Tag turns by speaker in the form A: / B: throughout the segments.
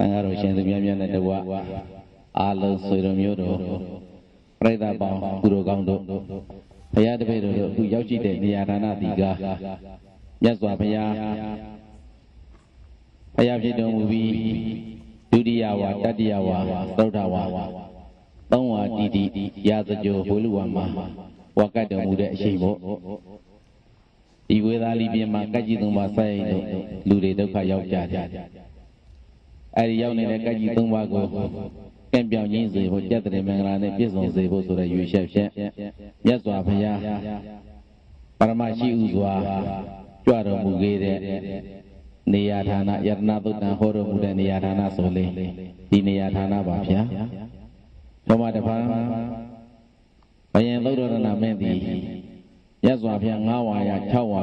A: Sangaro Shandamian and the Wa Alo Sodomiodo Preda Bang Guru Gando Payadabedo who Yoshi de Niarana Diga Yaswa Payabidon movie Dudiawa Tadiawa Sodawa Bangwa Didi Yazajo Huluama Wakata Muda Shivo Iweda Libima Kajiduma Sai Lude Doka Yauja Arion in a Kajidumago Campion Yinzi, who gathered in Manglane business able to the Yushef Yaswa Paya Paramashi Uzwa Juaro Mugere Niatana Yarnatu Horo Muda Niatana Sole Diniatana Bapia Tomatapa Payan Lodona Mendi Yaswa Piangawa Chawa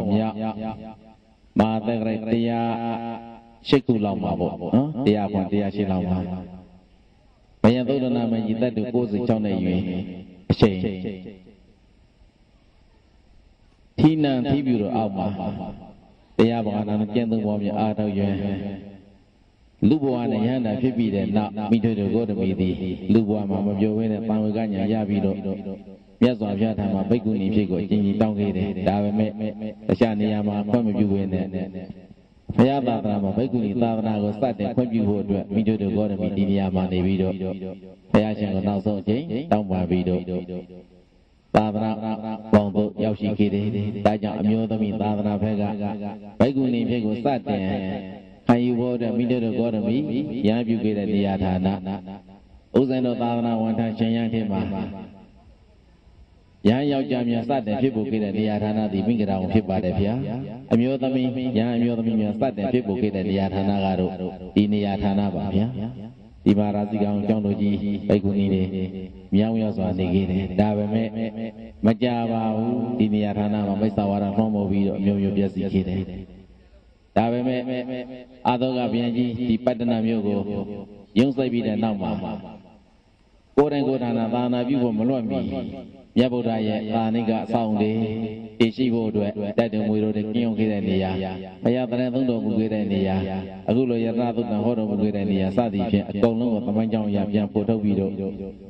A: Mother Shekulamabo, the Apple, the Ashilama. Payan Lodona Mendi that the cause of China Shane Tina Tibu Alma. They have one and again the woman out of your Lubo and Yana Pipi that not me to go to me the Lubo Mamma Joe and Pamagana Yabido. Yes, I've had a Beguni figure, Jimmy Downgate, Davame, the Shaniyama, come you in there. Fayaba, Beguni, Lavana was sat there when you would me to go to me the Yamani video. Fayashan now so Jane, down my video. Bavana, Bongo, Yoshi Kitty, Daja, Amyotami, Bavana Vega, Beguni Vego sat there. Can you go to me to go to me? Yabu get at the Yatana. Uzano Bavana one time Chayama. Yan Yao Jamia sat and people get at the Yatana, the Mingra of Hippadepia. Amyotami, Yan Yotami sat and people get at the Yatana Garo, in the Yatana Bavia. Imarazigan Jonoji, Beguni, Miawas negated, Davame, Majava, in the Yatana, Mesawara, Homo, Mio Biasi. Davame, Adoga Bianji, the Patana Miogo, Young Sabi and Nama. Gorangotana, Lana, Vivo Molomi. Yabodaya, Laniga, Sound, Ishivo, that the widow, the King of Gidania, Ayabaran of Gidania, Agulo Yarado, and Horo of Gidania, Sadi, a column of the Manjan Yapian Poto Vido,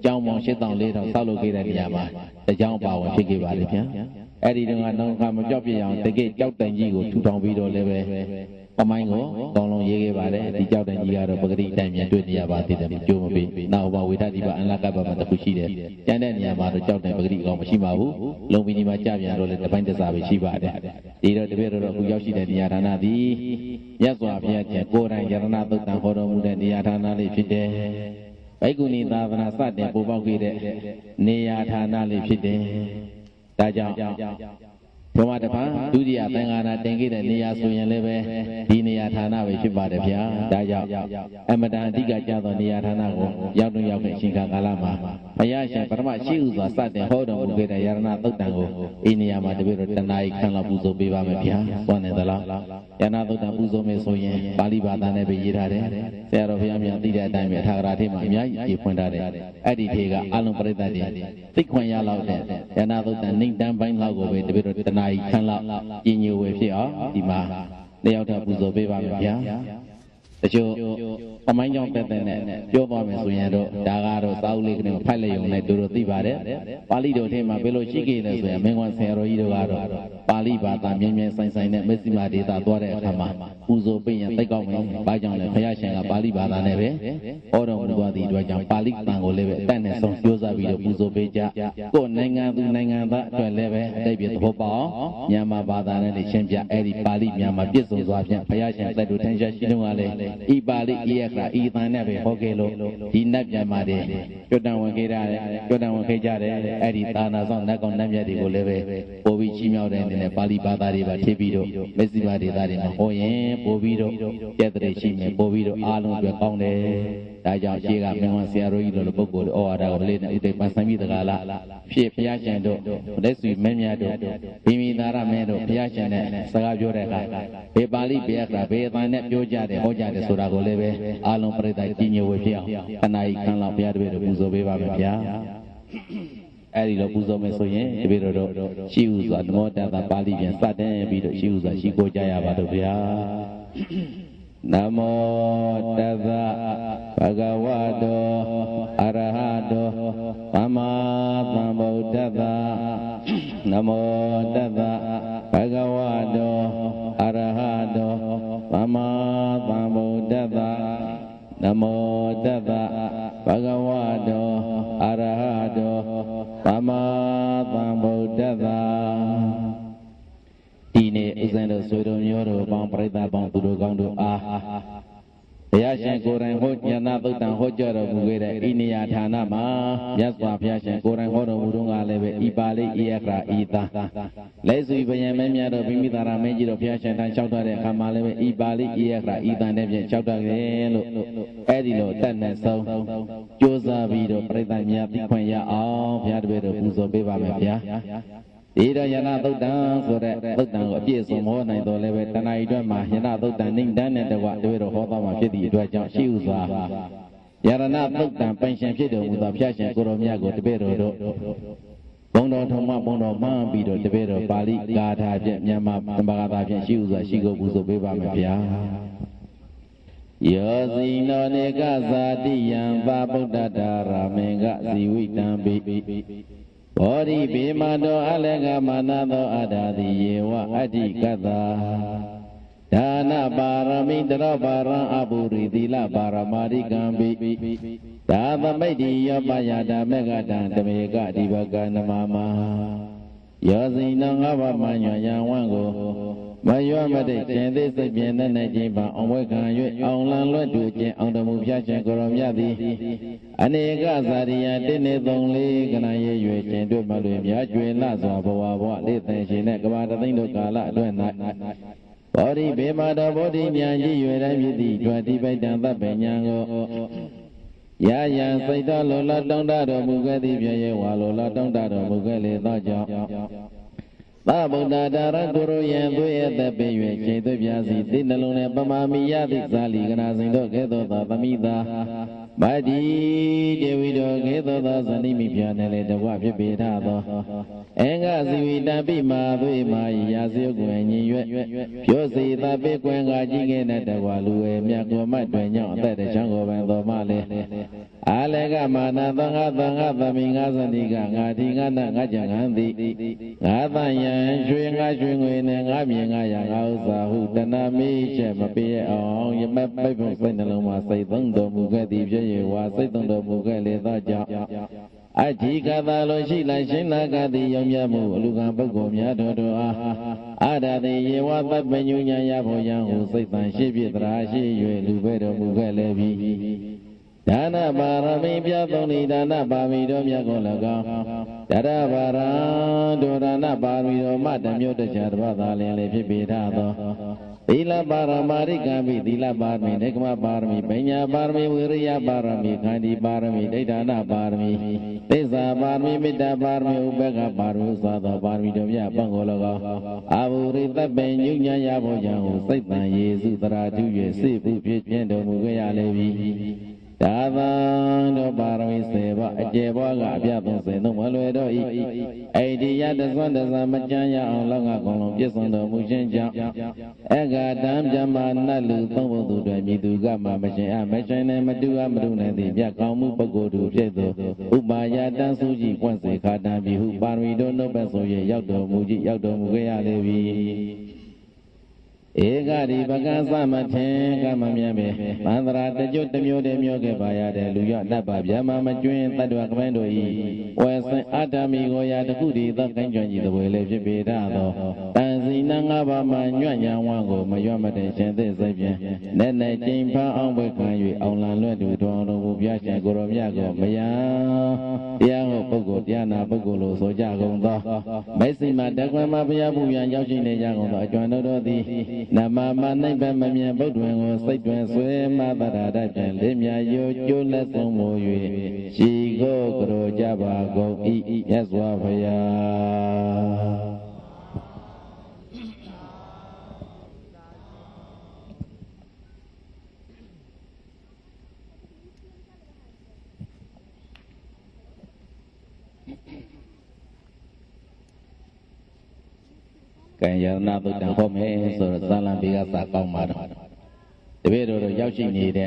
A: Jamon Shetan later, Salo Gidaniama, the Jam Power, Chikivalipia, Eddie, I don't come a job beyond the gate, Jout and Yigo, 2 town video level. Omango, Dolon Yegavare, the Jout and Yara Bagadi, time you do the Abati, the Jomobi, now about with Adiba and Lakaba, the Pushida, Yanania, the Jout and Bagadi, Shimahu, Lomini Machavi, and the Pantasavi Shiva, either the better of Yoshi and Yarana, the Yaswa, Gora and Yarana, the Horomu and the Yarana, Lifide, Baguni, Davana Sat, and Bobaki, Neatana Lifide, Daja. Tomatapa, Dudia, Tangana, Tangi, and Nia Suyan Leve, Dinia Tana, which is Badapia, Daya, Amadan, Diga Jado, Nia Tanago, Yadu Yakin Shinka Kalama, Payasha, Parma, Shields, or Satan, hold on, get a Yarna Tango, Inia Matabu, Tanai, Kanabuzo, Biva Mapia, one and the La, Yanado Tabuzo Mesoyan, Baliba, Nebe Yirade, Sarah Yamia, Dida, Time, Tagrati, Mamia, you pointed at Aditega, Alum Predadi, Thick one yellow, Yanado, and Link Dam Vine Lago, with the bit of the Canla, in you with here, Dima, the outer Buzo Biva, the Joe, a mind young Petan, Joe Bombas, Dagaro, Sauli, and Palayo, Dorothy Vade, Palido, Tema, Belo Chiki, Menguan Sero, Pali Bata, Mian Sign, Messima, Dita, Dore, Hama, Uzo Pay and take off Bajan, Hayashan, Pali Bata Neve, or Mugadi, Dwajan, Pali, Tango, Leve, Tennis, Yosa, Uzo Beja, Go Nanga, Nanga, to Leve, David Hopa, Yama Bata, and the Champion, Eddie Pali, Yama, Business, Hayashan, that Utensha, Shinoale. Ibali, Yaka, Ethan, Hogelo, he Nabjamade, Jodan Wagera, Jodan Wagera, Eddie Tanas on Nakon Namjadi Oleve, Bovi Chimio and the Bali Badari, Tibido, Messibadi, Hoye, Bovido, Yadre Chime, Bovido, Alon, Beconde, Daja, Shiga, Menon, Sierra, the Bogo, or Lena, the Pasami, the Gala, Ship Yachando, let's see Memiado, Bimi Dara Medo, Yachan, Sagajore, Bebali, Beaka, Bevan, Joja, the Hoja. Surago leve, Alon Preda, Tino with you, and I can't love Yad with the Buzo Beva. Arido Buzo Mesoye, Ebido, she was at more than the Bali and Saturn, Bido, she was a Chico Jaya Badovia. Namo tassa bhagavato arahato sama sambuddhassa. Namo tassa bhagavato arahato sama sambuddhassa. Namo tassa bhagavato arahato sama sambuddhassa. Ini usaha suruh nyuruh bang perintah bang tuduh kang doa. Biasa kurang hujat natu tang hujat mungkin ini ya thana mah. Biasa kurang hujat murung alebe ibalik iakra ita. Lesu ibayan memnya do bimitara menjiro biasa tang cakap dek kamalebe ibalik iakra ita nebje cakap dek lo. Edilo tanah sau. Josa bido perintah nyati panya au biar bedo puso beba mepya. Ida yana tudan sore tudan ko piye somo nai to le be tanai twa ma yana tudan ning dan ne twa twe ro hoda ma phit di atwa jaung shi u swa yarana tudan pan shan phit do mu twa phya shan ko ro mya ko tpe ro do bong do thong ma bong do ma pi do tpe ro pali ga tha phit Myanmar ba ga tha phit shi u swa shi ko bu so pe ba ma phya Yo si no ne ka sa ti yan va buddha dara men ga si wi tan bi Bodi bimado alega manado adadi yewa adi kata Dana parami dara para aburi dila para mari kambi Dava medi yopaya damega dan demega dibaga namama Yosina ngaba manyo yang wango Mayo made cende sebiana najiba onwekan yue onglan lo duje ondamu piachen korom yadi Aneka zariya tene thongli kana ye yue cendwe malwe mya jwe la swa bwa bwa le tan shin ne kaba thain do kala atwet nai Bodi bemada bodi nyan ji yue dan pyi ti twa ti pai tan thap pe nyan ko Ya ya saita lo la tong da do mu ke ti phya ye wa lo la tong da do mu ke le tho jaw Ba Buddha Dara Guru Yan Duye Tepe Yue Che Tu Pyasi Ti Nalung Ne Pama Mi Yati Sali Kana Sing Do Ke Do Ta Tamita Ba Di Dewi Do Ke Do Ta Sani Mi Pya Ne Le Dewa Phit Pe Tha Do Enga Siwi Ta Pi Ma Dui Ma Ya Siu Kuen Nyi Yue Phyo Si Ta Pi Kuen Ka Ji Ke Ne Dewa Lu E Mya Ko Ma Tuen Nyong Tet De Chang Ko Ban Do Ma Le Alega Mana Thanga Thanga Thami Nga Sani Ka Nga Thi Nga Na Nga Chang Han Thi Nga Thanya Chuyên nga chuyên người nè ngã miệng ngã yang áo sa hu tana mi che ma pi ong yếm mép bay phong say nè long ma say tông đồ mù cái đi phía dưới hoa say tông đồ mù cái lệ ta chọ ai chỉ cả ta lo chỉ lại sinh là cả đi yom ya mù lu càng bất gồm ya đồ đồ a đã đi ye hoa tất bên nhu nhà ya phô yang hu say tan shi pi tra shi yue lu bê đồ mù cái lệ bi Dana Parami Pyatoni Dana Pamido Myako Lagao Dada Para Dodana Pamido Matamyo Tacharva Thalele Pipitado Dila Paramari Kambi Dila Parami Nekma Parami Penya Parami Viriya Parami Khandi Parami Dana Parami Desa Parami Mita Parami Upeka Parami Usado Parami Domya Pango Lagao Avuri Tapen Yunya Yabo Jangu Saitan Yesu Taratu Yesi Pupi Piendo Mugaya Levi Dava do parami seva ajeba ga apya thong se thong ma lwe do I ai di ya de swan de sa ma chan ya aung law nga kong long piet song do mu shin jaw Ega tam jama nat lu thong bo tu twe mi tu ga ma ma shin a ma shin ne ma tu a ma tu ne ti pya kaung mu pakko tu phit do Upaya tan su ji kwan se kha tan pi hu parami do no pat so ye yauk do mu ji yauk do mu ke ya le bi Ega di bagan sama chen kama miame Mandra tejo temyo demyo ke baya de luya napa byama majuen tadwa kamendo I Wesen atami goya tekudi tak kanjuan jitu boleh jepeda do Tansi nanga ba ma nyuan yang wango mayua mate chen te sepien Nene jimpa ang bekan yui ang lan luan du tuang do bu bia chen koro mia go maya Dia ho poko tiana poko lo so ja gong do Mesi ma dakwa ma bia bu yang yao shin ne ja gong do ajuan do do di Nama manai bamamya bodwen go sai twen swe ma tarada pyan le mya yo jo let song mo yue shi go kro ja ba go I yaswa phaya Cái giờ nào tôi chẳng có mấy rồi sao làm việc sao con mà 别多的要求你的，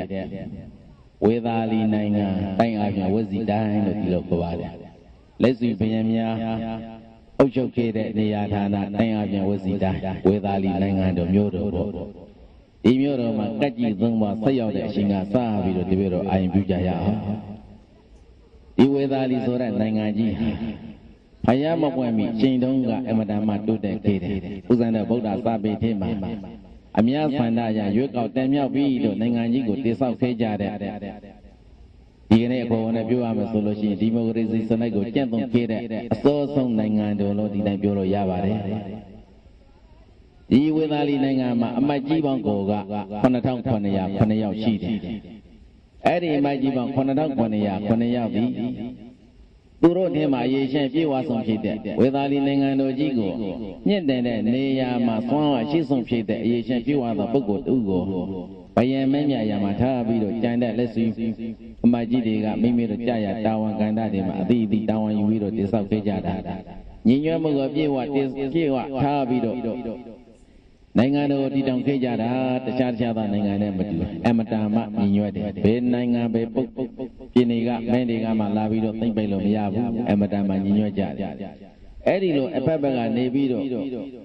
A: 为哪里那个单阿片我是单的第六个吧的，类似于别人呀，欧洲开的那样他那单阿片我是单，为哪里那个都没有的不，一没有的嘛，自己怎么需要的性啊，啥比如特别多爱比较呀，因为哪里说的那个机。พยามะป่วยมีชิงตงกะอมตะมะตุเตเกเดอุสันเดဗုဒ္ဓစာပေเทมาအများဆန္ဒရရွေးကောက်တင်မြောက်ပြီးလို့နိုင်ငံကြီးကိုတည်ဆောက်ခဲ့ကြတဲ့ဒီကနေ့အပေါ်နဲ့ပြောရမယ်ဆိုလို့ရှိရင်ဒီမိုကရေစီစနစ်ကိုကျင့်သုံးခဲ့တဲ့အစိုးဆုံးနိုင်ငံတော်လို့ဒီတိုင်းပြောလို့ရပါတယ်ဒီဝေသာလီနိုင်ငံမှာအမတ်ကြီးပေါင်းကိုက9909ယောက်ရှိတယ်အဲ့ဒီအမတ်ကြီးပေါင်း9909ယောက်ဒီသူတို့ထဲမှာရေရှင်းပြေဝဆုံးဖြစ်တဲ့ဝေသာလီနိုင်ငံတော်ကြီးကိုညှင့်တယ်တဲ့နေရာမှာသွမ်းဝရှိဆုံးဖြစ်တဲ့အရေရှင်းပြေဝသောပုဂ္ဂိုလ်တူကိုဘယံမင်းမြတ်ရာမှာထားပြီးတော့ကြံတဲ့လက်စွပ်အမကြီးတွေကမိမိတို့ကြာရတာဝန်ကန္တာတွေမှာအတိအသီးတာဝန်ယူပြီးတော့တိဆောက်ခဲ့ကြတာညီညွတ်မှုကိုပြေဝထားပြီးတော့နိုင်ငံတော်တည်ထောင်ခဲ့ကြတာတခြားသောနိုင်ငံနဲ့မတူအမတန်မှညီညွတ်တယ်ဘယ်နိုင်ငံပဲပုတ်ပြည်နေကမင်းတွေကမှလာပြီးတော့သိမ့်ပိတ်လို့မရဘူးအမတန်မှညီညွတ်ကြတယ်အဲ့ဒီလိုအဖက်ဖက်ကနေပြီးတော့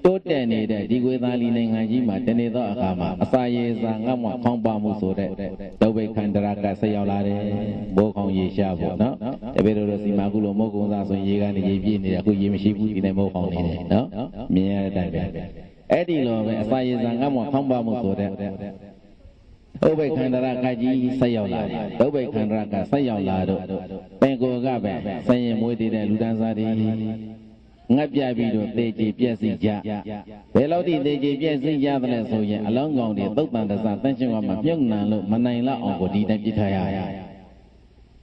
A: တိုးတက်နေတဲ့ဒီကွေသားလီနိုင်ငံကြီးမှာတနေသောအခါမှာအစာရေစာငတ်မခေါင်းပါမှုဆိုတဲ့ဒုဗ္ဗေခန္တရကဆက်ရောက်လာတယ်ဘိုးခေါင်ရေရှားပေါ့နော်တပည့်တော်စီမာကုလိုမဟုတ်ကုန်းသားဆိုရေကနေရေပြည့်နေတယ်အခုရေမရှိဘူးဒီနေ့မဟုတ်ခေါင်နေတယ်နော်မြင်ရတဲ့အတိုင်းပဲအဲ့ဒီလိုပဲအစာရေစာငတ်မခေါင်းပါမှုဆိုတဲ့ဒုဗ္ဗေခန္တရကကြီးဆက်ရောက်လာတယ်ဒုဗ္ဗေခန္တရကဆက်ရောက်လာတော့ပင်ကိုကပဲဆင်းရင်မွေးတည်တဲ့လူတန်းစားတွေငတ်ပြပြီးတော့သေချေပြက်စီကြဘယ်လောက်ထိသေချေပြက်စီကြသလဲဆိုရင်အလောင်းကောင်တွေသုတ်တန်တဆတန်းရှင်ကမှမြုပ်နှံလို့မနိုင်လောက်အောင်ကိုဒီတိုင်းပြစ်ထားရ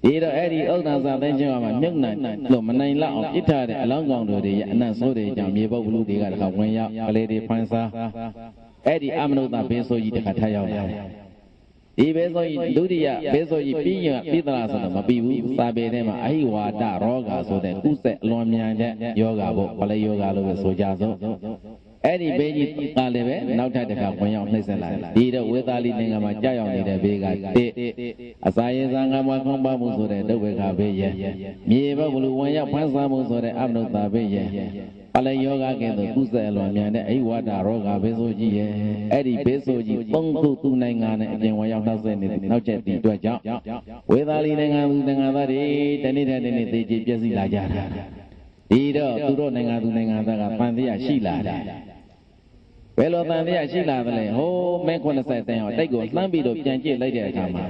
A: ဒီတော့အဲ့ဒီဥဒ္ဒစာတန်းရှင်ကမှမြုပ်နှံလို့မနိုင်လောက်အောင်ပြစ်ထားတဲ့အလောင်းကောင်တွေရဲ့အနတ်ဆိုးတွေကြောင့်မြေပုတ်ဘလူတွေကတခါဝင်ရောက်ကလေးတွေဖန်ဆာအဲ့ဒီအမနုဿဘေးဆိုးကြီးတခါထရောက်လာဒီဘေးဆိုးကြီးဒုတိယဘေးဆိုးကြီးပြီးရင်ပြီးသလားဆိုတော့မပြီးဘူးစာပေထဲမှာအဟိဝါဒရောဂါဆိုတဲ့ကုသအလွန်မြန်တဲ့ယောဂပေါ့ပလေယောဂလို့ပဲဆိုကြစို့အဲ့ဒီဘေးကြီးကလည်းပဲနောက်ထပ်တစ်ခါဝင်ရောက်နှိမ့်ဆက်လာတယ်ဒီတော့ဝေသာလီနိုင်ငံမှာကြာရောက်နေတဲ့ဘေးကအစာရေစာငါးပါးခေါင်းပါမှုဆိုတဲ့ဒုဗ္ဗေခဘေးရဲ့မြေဘဘလူဝင်ရောက်ဖန်ဆာမှုဆိုတဲ့အမနုဿဘေးရဲ့ပလေယောဂကဲ့သို့ကုသအလွန်မြန်တဲ့အဟိဝါဒရောဂါဘေးဆိုးကြီးရဲ့အဲ့ဒီဘေးဆိုးကြီးသုံးခုသူ့နိုင်ငံနဲ့အပြင်ဝင်ရောက်နှောက်ဆက်နေတဲ့နောက်ချက်ဒီအတွက်ကြောင့်ဝေသာလီနိုင်ငံသူနိုင်ငံသားတွေတနေ့တနေ့သေချေပြည့်စည်လာကြတာဒီတော့သူတို့နိုင်ငံသူနိုင်ငံသားကပန်တရားရှိလာတယ်ဘယ်လိုတန်တရားရှိလာသလဲဟိုးမဲ80တန်အောင်တိတ်ကိုလှမ်းပြီးတော့ပြန်ကြည့်လိုက်တဲ့အခါမှာ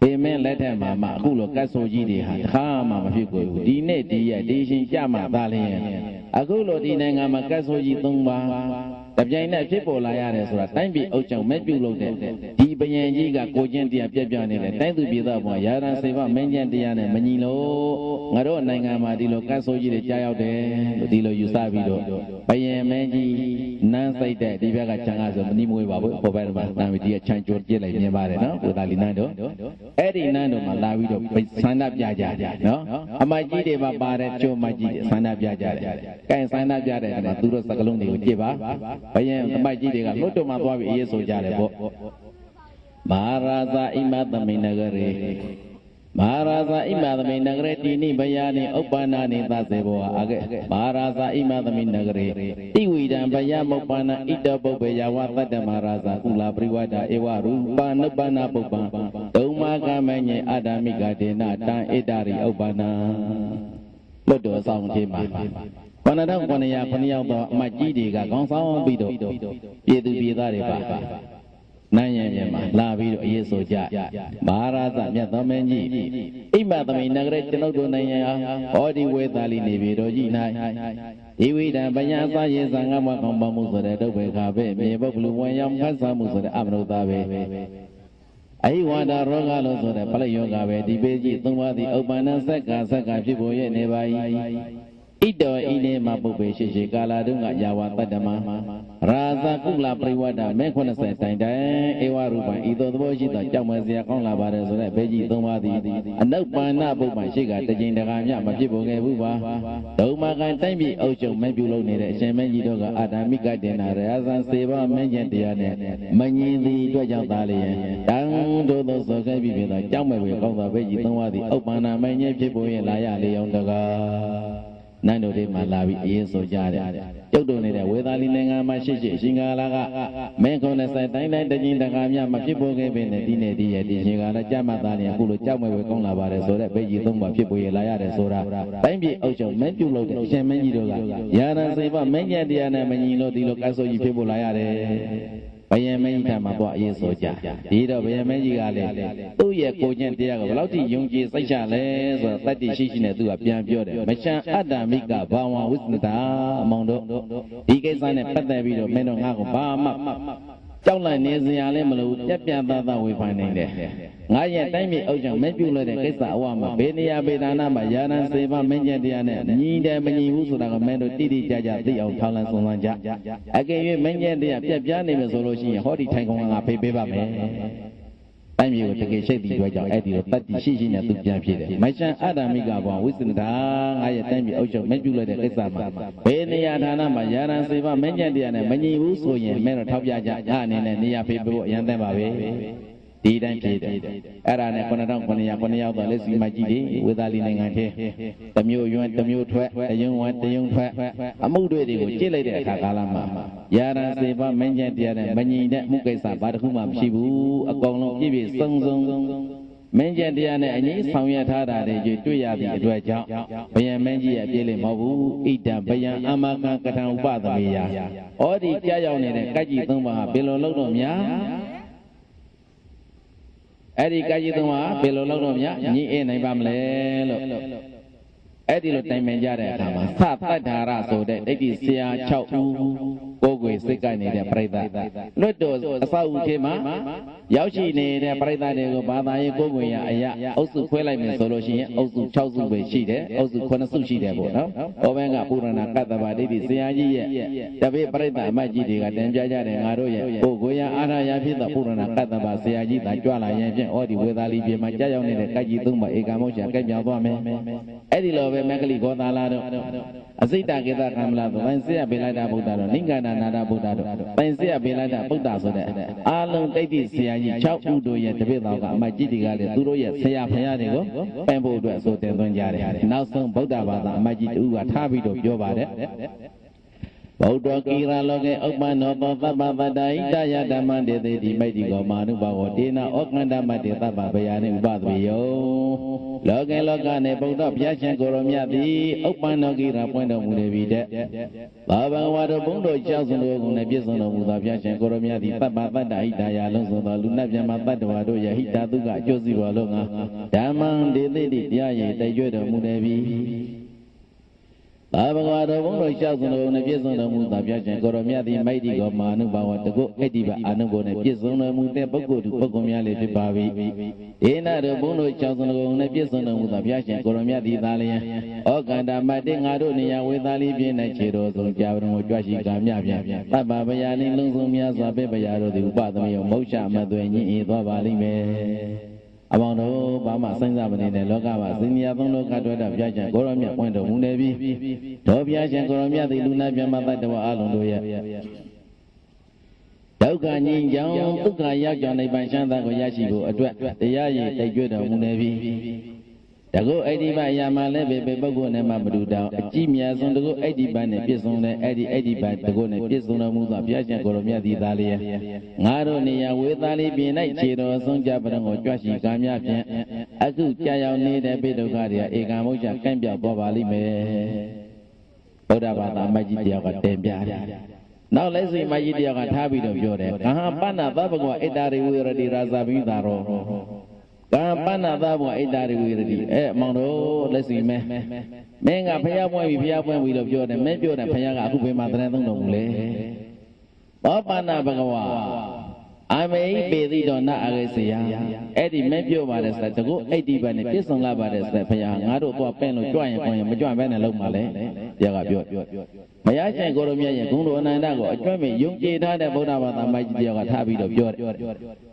A: ဘေမင်းလက်ထက်မှာမှအခုလိုကတ်ဆိုကြီးတွေဟာတခါမှမဖြစ်ကိုဘူးဒီနေ့ဒီရက်ဒီရှင်ကြမှာသားလင်းအခုလိုဒီနိုင်ငံမှာကတ်ဆိုကြီး3ပါးတပြိုင်နက်ဖြစ်ပေါ်လာရတယ်ဆိုတာတိုင်းပြည်အုပ်ချုပ်မဲ့ပြုလုပ်တဲ့ဒီဘယံကြီးကကိုချင်းတရားပြက်ပြနေတယ်တိုင်းသူပြည်သားပေါ်ရာရန်စေဘမင်းကျန်တရားနဲ့မညီလို့ငါတို့နိုင်ငံမှာဒီလိုကတ်ဆိုကြီးတွေကြားရောက်တယ်လို့ဒီလိုယူဆပြီးတော့ဘယံမင်းကြီးနန်းစိတ်တဲ့ဒီဘက်ကချမ်းကားဆိုမနီးမွေးပါဘူးပေါ်ပိုင်းမှာနန်းဒီကချမ်းကျိုးပြစ်လိုက်မြင်ပါတယ်နော်ကိုသားလီနန်းတို့အဲ့ဒီနန်းတို့မှာလာပြီးတော့ဆန္ဒပြကြတယ်နော်အမကြီးတွေပါပါတယ်ကျိုးမကြီးတွေဆန္ဒပြကြတယ်ကဲဆန္ဒပြတဲ့အခါမှာသူတို့စကလုံးတွေကိုကြည့်ပါဘယံအမကြီးတွေကလွတ်တော်မှာသွားပြီးအေးဆိုကြတယ်ပေါ့မဟာရာဇာအိမသမိန်နဂရေမဟာရာဇာအိမသမိန်နဂရေတိနိဘယာနိဥပ္ပန္နာနိသစေဘောအာကေမဟာရာဇာအိမသမိန်နဂရေတိဝိဒံဘယမုပ္ပန္နာဣတပုပ္ပေယဝသတ္တမဟာရာဇာကုလာပရိဝဒဧဝရူပနုပ္ပန္နာပုပ္ပံဒုံမာကမညေအာဒမိကဒေနတံဣတရိဥပ္ပန္နာလွတ်တော်ဆောင်ခြင်းမှာ9900ယောက်သောအမတ်ကြီးတွေကခေါင်းဆောင်ပြီးတော့ပြည်သူပြည်သားတွေပါနိုင်ရမြမှာလာပြီးတော့အရေးဆိုကြမဟာရာဇမြတ်သောမင်းကြီးအိမသမိန်နဂရကျွန်ုပ်တို့နိုင်ငံဟောဒီဝေသာလီနေပြည်တော်ကြီး၌ဒီဝိဒံပညာသရေသံဃမခေါင်းပါမှုဆိုတဲ့ဒုဗ္ဗေခပဲမြေပုဂ္ဂလူဝင်ရောက်ခတ်ဆာမှုဆိုတဲ့အမနုဿပဲအဟိဝါဒရောဂါလို့ဆိုတဲ့ပလယောဂပဲဒီပေကြီးသုံးပါးသည်ဥပ္ပန္နဆက်ကဖြစ်ပေါ်ရဲ့နေပါ၏ Ito ini mampu bersih kala dunga Jawa Tadama rasa kula priwada mekona saya tandai ewa rupa itu tuh kita cuma siapa kau lah pada sore beji tomati anak mana pun masih gak terjadi dengannya masih boleh buat tahu makan tapi ujung menjual ni deh saya menjual ada mika dena rasa sewa menjadi ane menjadi dua jam tali dan dua sekai bibir cuma kau lah beji tomati au mana menjadi boleh layak liang dengar Nando de Malawi Yeso Jade. Jodoh ni dah. Wedali nenga masih singalaga. Mengkona saya tanya tanya kami apa cipu ke benda dini dia di singala jamatan yang kulo jamu bekong la bare sore beji tunggu cipu ye layar sora. Tapi ojo menjulo de saya menjulo ga. Ya nasi apa menjadi ana menjulo di lokasi cipu layar. Bayar menji sama buat Yeso Jade. Tidak bayar menji kali. Tu ye kojen dia ga. Kalau di yungji saya le, so tadi sisi ni tu apa biar de. Macam ada mika bawa wisnata mangdo. Ike sana pada video mendo ngaku bama. Jauh lah ni siapa melu siapa tata wifi ni deh. Ngaya time ujung menjual de kisah awam. Benia bedana bayaran sewa menjadi ane. Ni dah menyibu sudah mendo tiri jaja di awal tahun sonanja. Akhirnya menjadi siapa ni mesologi hari tengkong ngapai beba me. Time itu terkait sedih dua jam. Itu tadi sisi ni tu jam pilih. Macam ada mega bang wisnata. Ngaya time ujung menjual de kisah ma. Benia dana bayaran sewa menjadi ane. Menyibu soalnya mendo thap jaja. Ane ni apa bebo yang tembawe. Tidak ada. Era ni konak tu les imajini, wedali nengan he. Tamiu tuai, tayung tuai. Amu dua dia, cilai dia kakalama. Yara seba menjadi dia ni, menyidak muka sabar humam sibu, akong long jibi song. Menjadi dia ni ini samanya thara dia tu ya di dua jam. Bayang menji ya pilih mabu, ida bayang amakan katang ubat dia. Ori jaya ni kaji tunggu belolong domnya. Edi kaji tu mah belolong domnya ni naik bamle lo. Edi lo time menjadi sama. Satu darah sode, edi sia cau kogoi sekai ni dia perida. Lo tu asal ucema, yauci ni dia perida dia ko badai kogoi ya ayah. Osu kuelai mesologi, osu cau su besi dia, osu kona sushi dia bono. Omenga purana kata badi di sia ji ya. Tapi perida maji dia kata menjadi ngaro ya. Kogoi ya ada ya kita purana kata badi sia ji tak jual ya. Oh di wedali dia macam yang ni dia kaji tu mbak eka mau cakap jawab me. Edi lo Mekali kota lalu, asita kita kamla tu, pensia belada buta tu, ninggana nada buta tu, pensia belada buta sudah. Alung tadi siapa cau udo ya tapi tahu kan majid kali turu ya siapa ni ko, pembo dua sote tuan jari. Nausung buta bata majid uga thabi tu jawab ada. Baudo kira loge okman opo tapa badai daya daman de di majid ko manu bawa dina okman daman de tapa bayani ubat biyo. Loge ne baudo biasa koromnya di okman kira point mule bide. Baba wado baudo jauh sungguh ne biasa muda biasa koromnya di tapa badai daya langsung lalu nabi mata wado ya hita tu gak josi walonga. Daman de di dia ye tayo do mule bi. Bapa kau pun rasa sungai ni biasa namu tapi aja kalau miati mai di kau manu bawa teguh etiba anu boleh biasa namu te pukul miale di bawi. Ina ada pun rasa sungai ni biasa namu tapi aja kalau miati talinya. Oh kanda mati ngaruh ni yang wedali biena ciro sung jauh juasi kami apa. Bapa bayani langsung miasa bayar di upah tapi yang mau sama tu ini itu balik me. Abang tu, bapa senja beri ni loka bapa sini abang loka tu ada biasa koromnya point tu mune bi, tu biasa koromnya di luna biasa mata tu alung tu ya. Jauh kan ni jauh tu kaya jauh ni bangsa tak kaya sibu adua, dia ye tajuk tu mune bi. Dago ediba ya malah bebe bagu ne ma beruda. Cimia song dago ediba ne pisong ne ediba dago ne pisong ne muda biasa koromnya di tali ya. Ngaro ni ya wedali binai ciro song jabarang ojuasi kami apa. Aku caya ni de bedo karya eka mau cakap biar bawali me. Oda bata majid dia kata biar. Now let's see majid dia kata habi do biore. Kaha pana bapa gua edari wira di rasa bintaro. Kampana tahu idari wirdi. Mangro lesi me. Menga payah pun wilo jone. Me jone payah aku be matren tung dong le. Bapa na bagawa. 阿妹别的到那阿个是呀，哎的没表嘛的是，这个哎的吧呢，别送喇叭的是，朋友，俺都多变了转一转，没转变的老嘛嘞，这个表。朋友现在面也公路那个，专门用其他的不打把他买这个他比较表。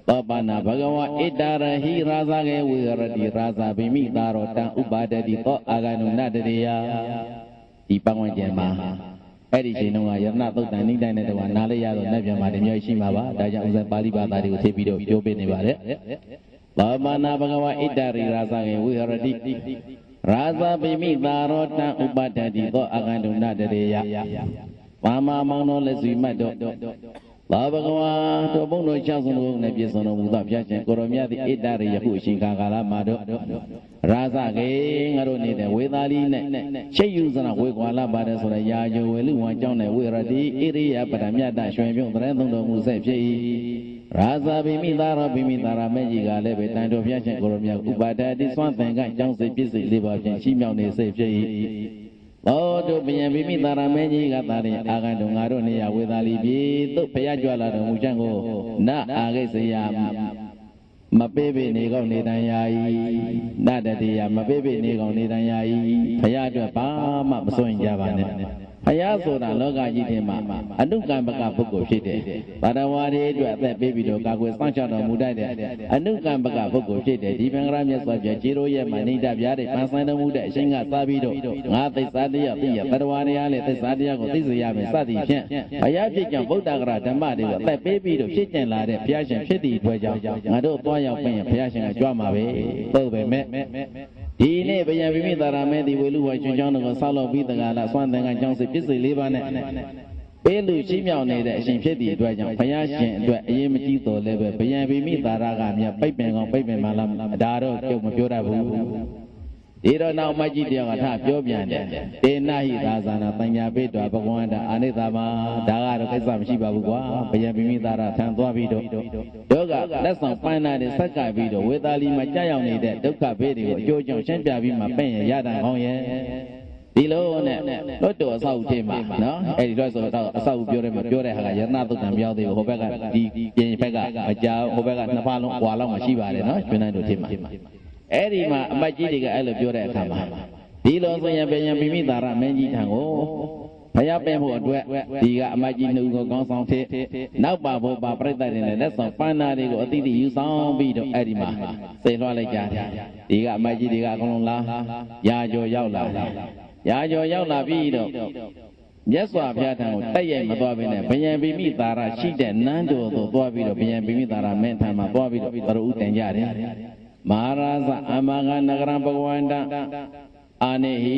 A: 爸爸那巴个话，一打人希拉萨个维尔的拉萨比米达罗当乌巴的的多阿个弄那的呀，一帮我讲嘛。အဲ့ဒီချိန်တုန်းကယရဏသုတ်တန်နိဒိုင်နဲ့တကွာနားလေးရတော့နတ်ပြန်မှာတမျိုးရှိမှာပါဒါကြောင့်ဥစ္စာပါဠိဘာသာတွေကိုသိပြီးတော့ပြောပြနေပါတယ်ဘာမနာဘဂဝါဣတ္တရိရာဇကေဝိဟရတိရာဇပိမိသာရောတံဥပတ္တတိသောအကန္တုဏတရေယဘာမမောင်တော်လက်စွေမှတ်တော့ဘာဘဂဝါတို့ဘုံတို့ချောင်းစုံတို့နဲ့ပြည့်စုံတော်မူသောဘုရားရှင်ကိုရောမြတ်သည်ဣတ္တရိယခုအရှင်ကာလမှာတော့ရာဇကေငါတို့နေတဲ့ဝေသာလီနဲ့ရှိတ်ယူစနာဝေကွာလာပါတယ်ဆိုရရာဇဝေလူဝံကြောင်းနဲ့ဝေရတိဣရိယပဒမြတ်တရွှင်ပြုံးတဲ့သုံးတော်မူဆက်ဖြစ်၏ရာဇဗိမိသာရဗိမိသာရမဲကြီးကလည်းပဲတန်တော်ဘုရားရှင်ကိုရောမြတ်ဥပါဒတိသွမ်းသင်္ကကြောင်းစိပြည့်စုံလေးပါဖြင့်ရှိမြောက်နေစိဖြစ်၏သောတို့ဘယံဗိမိသာရမဲကြီးကသာရင်အာဂန္တုငါတို့နေရဝေသာလီပြည်သို့ဘုရားကြွလာတော်မူချက်ကိုနအာဂိစယမပေးပေနေကောင်းနေတန်ရာဤနတတေယမပေးပေနေကောင်းနေတန်ရာဤဘုရားအတွက်ဘာမှမစွန့်ကြပါနဲ့ဘုရားဆိုတာလောကကြီးထဲမှာအနုကမ္ပကပုဂ္ဂိုလ်ဖြစ်တယ်။ဘာတော်ဝါတွေအတွက်အသက်ပေးပြီးတော့ကာကွယ်စောင့်ရှောက်တော်မူတတ်တဲ့အနုကမ္ပကပုဂ္ဂိုလ်ဖြစ်တယ်။ဒီဘင်္ဂရမြတ်စွာဘုရားခြေတော်ရဲ့မှာနေတပြားတဲ့ပန်းဆိုင်တော်မူတဲ့အရှင်ကစားပြီးတော့ငါသစ္စာတရားသိရဘာတော်ဝါတွေအားလည်းသစ္စာတရားကိုသိစေရမယ်စသည်ဖြင့်ဘုရားဖြစ်ကြောင့်ဗုဒ္ဓဂရဓမ္မတွေကိုအသက်ပေးပြီးတော့ဖြစ်ကျင်လာတဲ့ဘုရားရှင်ဖြစ်သည့်အတွက်ကြောင့်ငါတို့သွားရောက်ပြင်ဘုရားရှင်ကကြွမှာပဲ။သို့ပေမဲ့ဒီနေ့ဘယံဗိမိသာရမဲဒီဝေလူဝါရှင်ကျောင်းတော်ကိုဆောက်လုပ်ပြီးတကားလားစွမ်းသင်္ကန်းကျောင်းစစ်ပြည့်စုံလေးပါနဲ့ပေးလူရှိမြောက်နေတဲ့အရှင်ဖြစ်သည့်အတွက်ကြောင့်ဘုရားရှင်အတွက်အရေးမကြီးတော်လည်းပဲဘယံဗိမိသာရကမြတ်ပိတ်ပင်ကောင်ပိတ်ပင်မှလားဒါတော့ကျုပ်မပြောတတ်ဘူးဒီတော့နောက်မကြီးတရားကထပြောပြန်တယ်တေနဟိသာသနာပညာပိတောဘဂဝန္တာအာနိသမာဒါကတော့ကိစ္စမရှိပါဘူးကွာဘယံဗိမိသာရထံသွားပြီးတော့ယောဂလက်ဆောင်ပန်းနာတွေဆက်ကပ်ပြီးတော့ဝေသာလီမှာကြာရောက်နေတဲ့ဒုက္ခဘေးတွေကိုအကျိုးကြောင့်ရှင်းပြပြီးမှပင့်ရတန်ကောင်းရဲ့ဒီလိုနဲ့လွတ်တော်အဆောက်အဦထဲမှာနော်အဲ့ဒီတော့ဆိုတော့အဆောက်အဦပြောတယ်မပြောတဲ့ဟာကယရဏသုတ်တံပြောသေးဘူးဟိုဘက်ကဒီပြင်ဘက်ကမကြောက်ဟိုဘက်ကနှစ်ဖားလုံးကွာလောက်မှရှိပါတယ်နော်ကျွန်းတိုင်းတို့ထဲမှာအဲ့ဒီမှာအမတ်ကြီးတွေကအဲ့လိုပြောတဲ့အခါမှာဒီလိုဆိုရင်ဘယံဗိမိသာရမင်းကြီးထံကိုဘုရားပင့်ဖို့အတွက်ဒီကအမတ်ကြီးနှုတ်ကိုကောင်းဆောင်ထည့်နောက်ပါဖို့ပါပြိတ္တတွေနဲ့လက်ဆောင်ပန်းနာတွေကိုအတိအကျယူဆောင်ပြီးတော့အဲ့ဒီမှာစေလွှတ်လိုက်ကြတယ်ဒီကအမတ်ကြီးတွေကအကုန်လုံးလာရာကျော်ရောက်လာရာကျော်ရောက်လာပြီးတော့မြတ်စွာဘုရားထံကိုတိုက်ရိုက်မသွားဘဲနဲ့ဘယံဗိမိသာရရှိတဲ့နန်းတော်သို့သွားပြီးတော့ဘယံဗိမိသာရမင်းထံမှာသွားပြီးတော့ပရဥတင်ကြတယ်မဟာရာဇအမဂနဂရဘဂဝန္တအာနေဟိ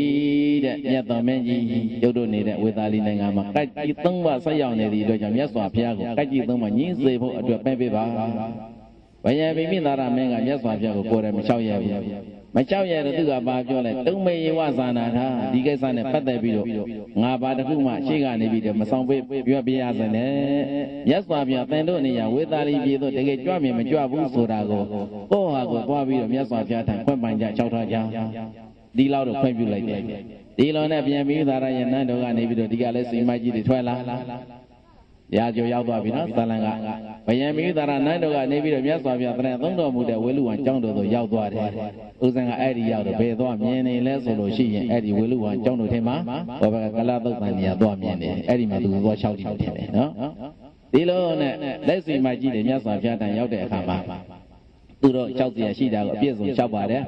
A: တဲ့မြတ်တော်မင်းကြီးရုပ်တို့နေတဲ့ဝေသာလီနိုင်ငံမှာကတ်ကြီး၃ပါးဆက်ရောက်နေသည့်အတွက်ကြောင့်မြတ်စွာဘုရားကိုကတ်ကြီး၃ပါးညှင်းစေဖို့အတွက်ပဲပေးပါဘယံဗိမိသာရမင်းကမြတ်စွာဘုရားကိုကိုယ်တိုင်မလျှောက်ရဘူးမလျှောက်ရတဲ့သူကဘာပြောလဲတုံမေယဝဇာနာထာဒီကိစ္စနဲ့ပတ်သက်ပြီးတော့ငါဘာတစ်ခုမှရှေ့ကနေပြီးတော့မဆောင်ပေးပြောပြရစနဲ့မြတ်စွာဘုရားသင်တို့နေရဝေသာလီပြည်သို့တကယ်ကြွမြင်မကြွဘူးဆိုတာကိုကိုယ့်ဟာကိုသွားပြီးတော့မြတ်စွာဘုရားထံခွင့်ပန်ကြလျှောက်ထားကြဒီလောက်တော့ခွင့်ပြုလိုက်တယ်ဒီလိုနဲ့ပြန်ပြီးသာရရဲ့နန်းတော်ကနေပြီးတော့ဒီကလည်းစိမကြီးတွေထွက်လာရာကျော်ရောက်သွားပြီနော်သလန်ကဘယံမိသာရနန်းတော်ကနေပြီးတော့မြတ်စွာဘုရားတရံသုံးတော်မူတဲ့ဝေလူဝံကျောင်းတော်သို့ရောက်သွားတယ်ဥစဉ်ကအဲ့ဒီရောက်တော့ဘယ်သွားမြင်နေလဲဆိုလို့ရှိရင်အဲ့ဒီဝေလူဝံကျောင်းတော်ထဲမှာဘောဘကကလာသုတ်တန်ကြီးကသွားမြင်တယ်အဲ့ဒီမှာသူသွားလျှောက်ကြည့်လို့ထင်တယ်နော်ဒီလိုနဲ့လက်စိမကြီးတွေမြတ်စွာဘုရားတန်ရောက်တဲ့အခါမှာသူတို့လျှောက်เสียရှိတာကိုအပြည့်စုံလျှောက်ပါတယ်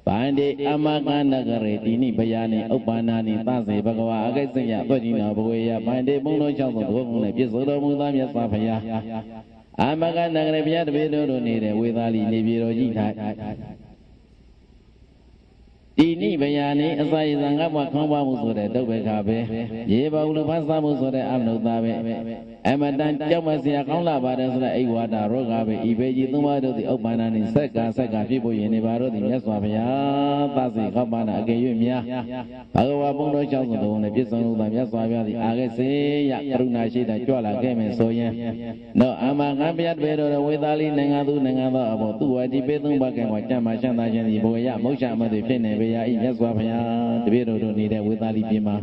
A: ဗန္တိအမကနဂရေတိနိဘယာနိဥပ္ပန္နာနိသစေဘဂဝါအကိစ္စယသွတိနာဘဝေယဗန္တိဘုံတော်လျှောက်သောဘုံနဲ့ပြည့်စုံတော်မူသောမြတ်စွာဘုရားအမကနဂရေဘုရားတပည့်တို့နေတဲ့ဝေသာလီနေပြည်တော်ကြီး၌ဒီနိဗ္ဗာန်နိအစာရဇံငါ့ဘဝခေါင်းပါမှုဆိုတဲ့ဒုဗ္ဗေခါပဲရေပါဟုလဖတ်စားမှုဆိုတဲ့အမနုဿာပဲအမတန်ကြောက်မစရာကောင်းလာပါတယ်ဆိုတဲ့အိဝါဒရောဂါပဲဤဘေကြီးသုံးပါးတို့သည်ဥပ္ပန္နနိဆက်ကဖြစ်ဖို့ရင်နေပါတို့သည်မြတ်စွာဘုရားသစေခောပနာအကယ်၍များဘဂဝါဘုံတော်၆၀နဲ့ပြည့်စုံလို့သာမြတ်စွာဘုရားသည်အာဂစေယကရုဏာရှိတာကြွလာခဲ့မယ်ဆိုရင်တော့အမငါဘုရားတပည့်တော်ဝေသာလီနိုင်ငံသူနိုင်ငံသောအဘောသူဝတိပေသုံးပါးကံဝါကြမ်းမှရှမ်းသာခြင်းသည်ဘဝရမௌချမသည်ဖြစ်နေပေရာ၏ nhất xoa phải để biết rồi đi để với ta đi tìm mà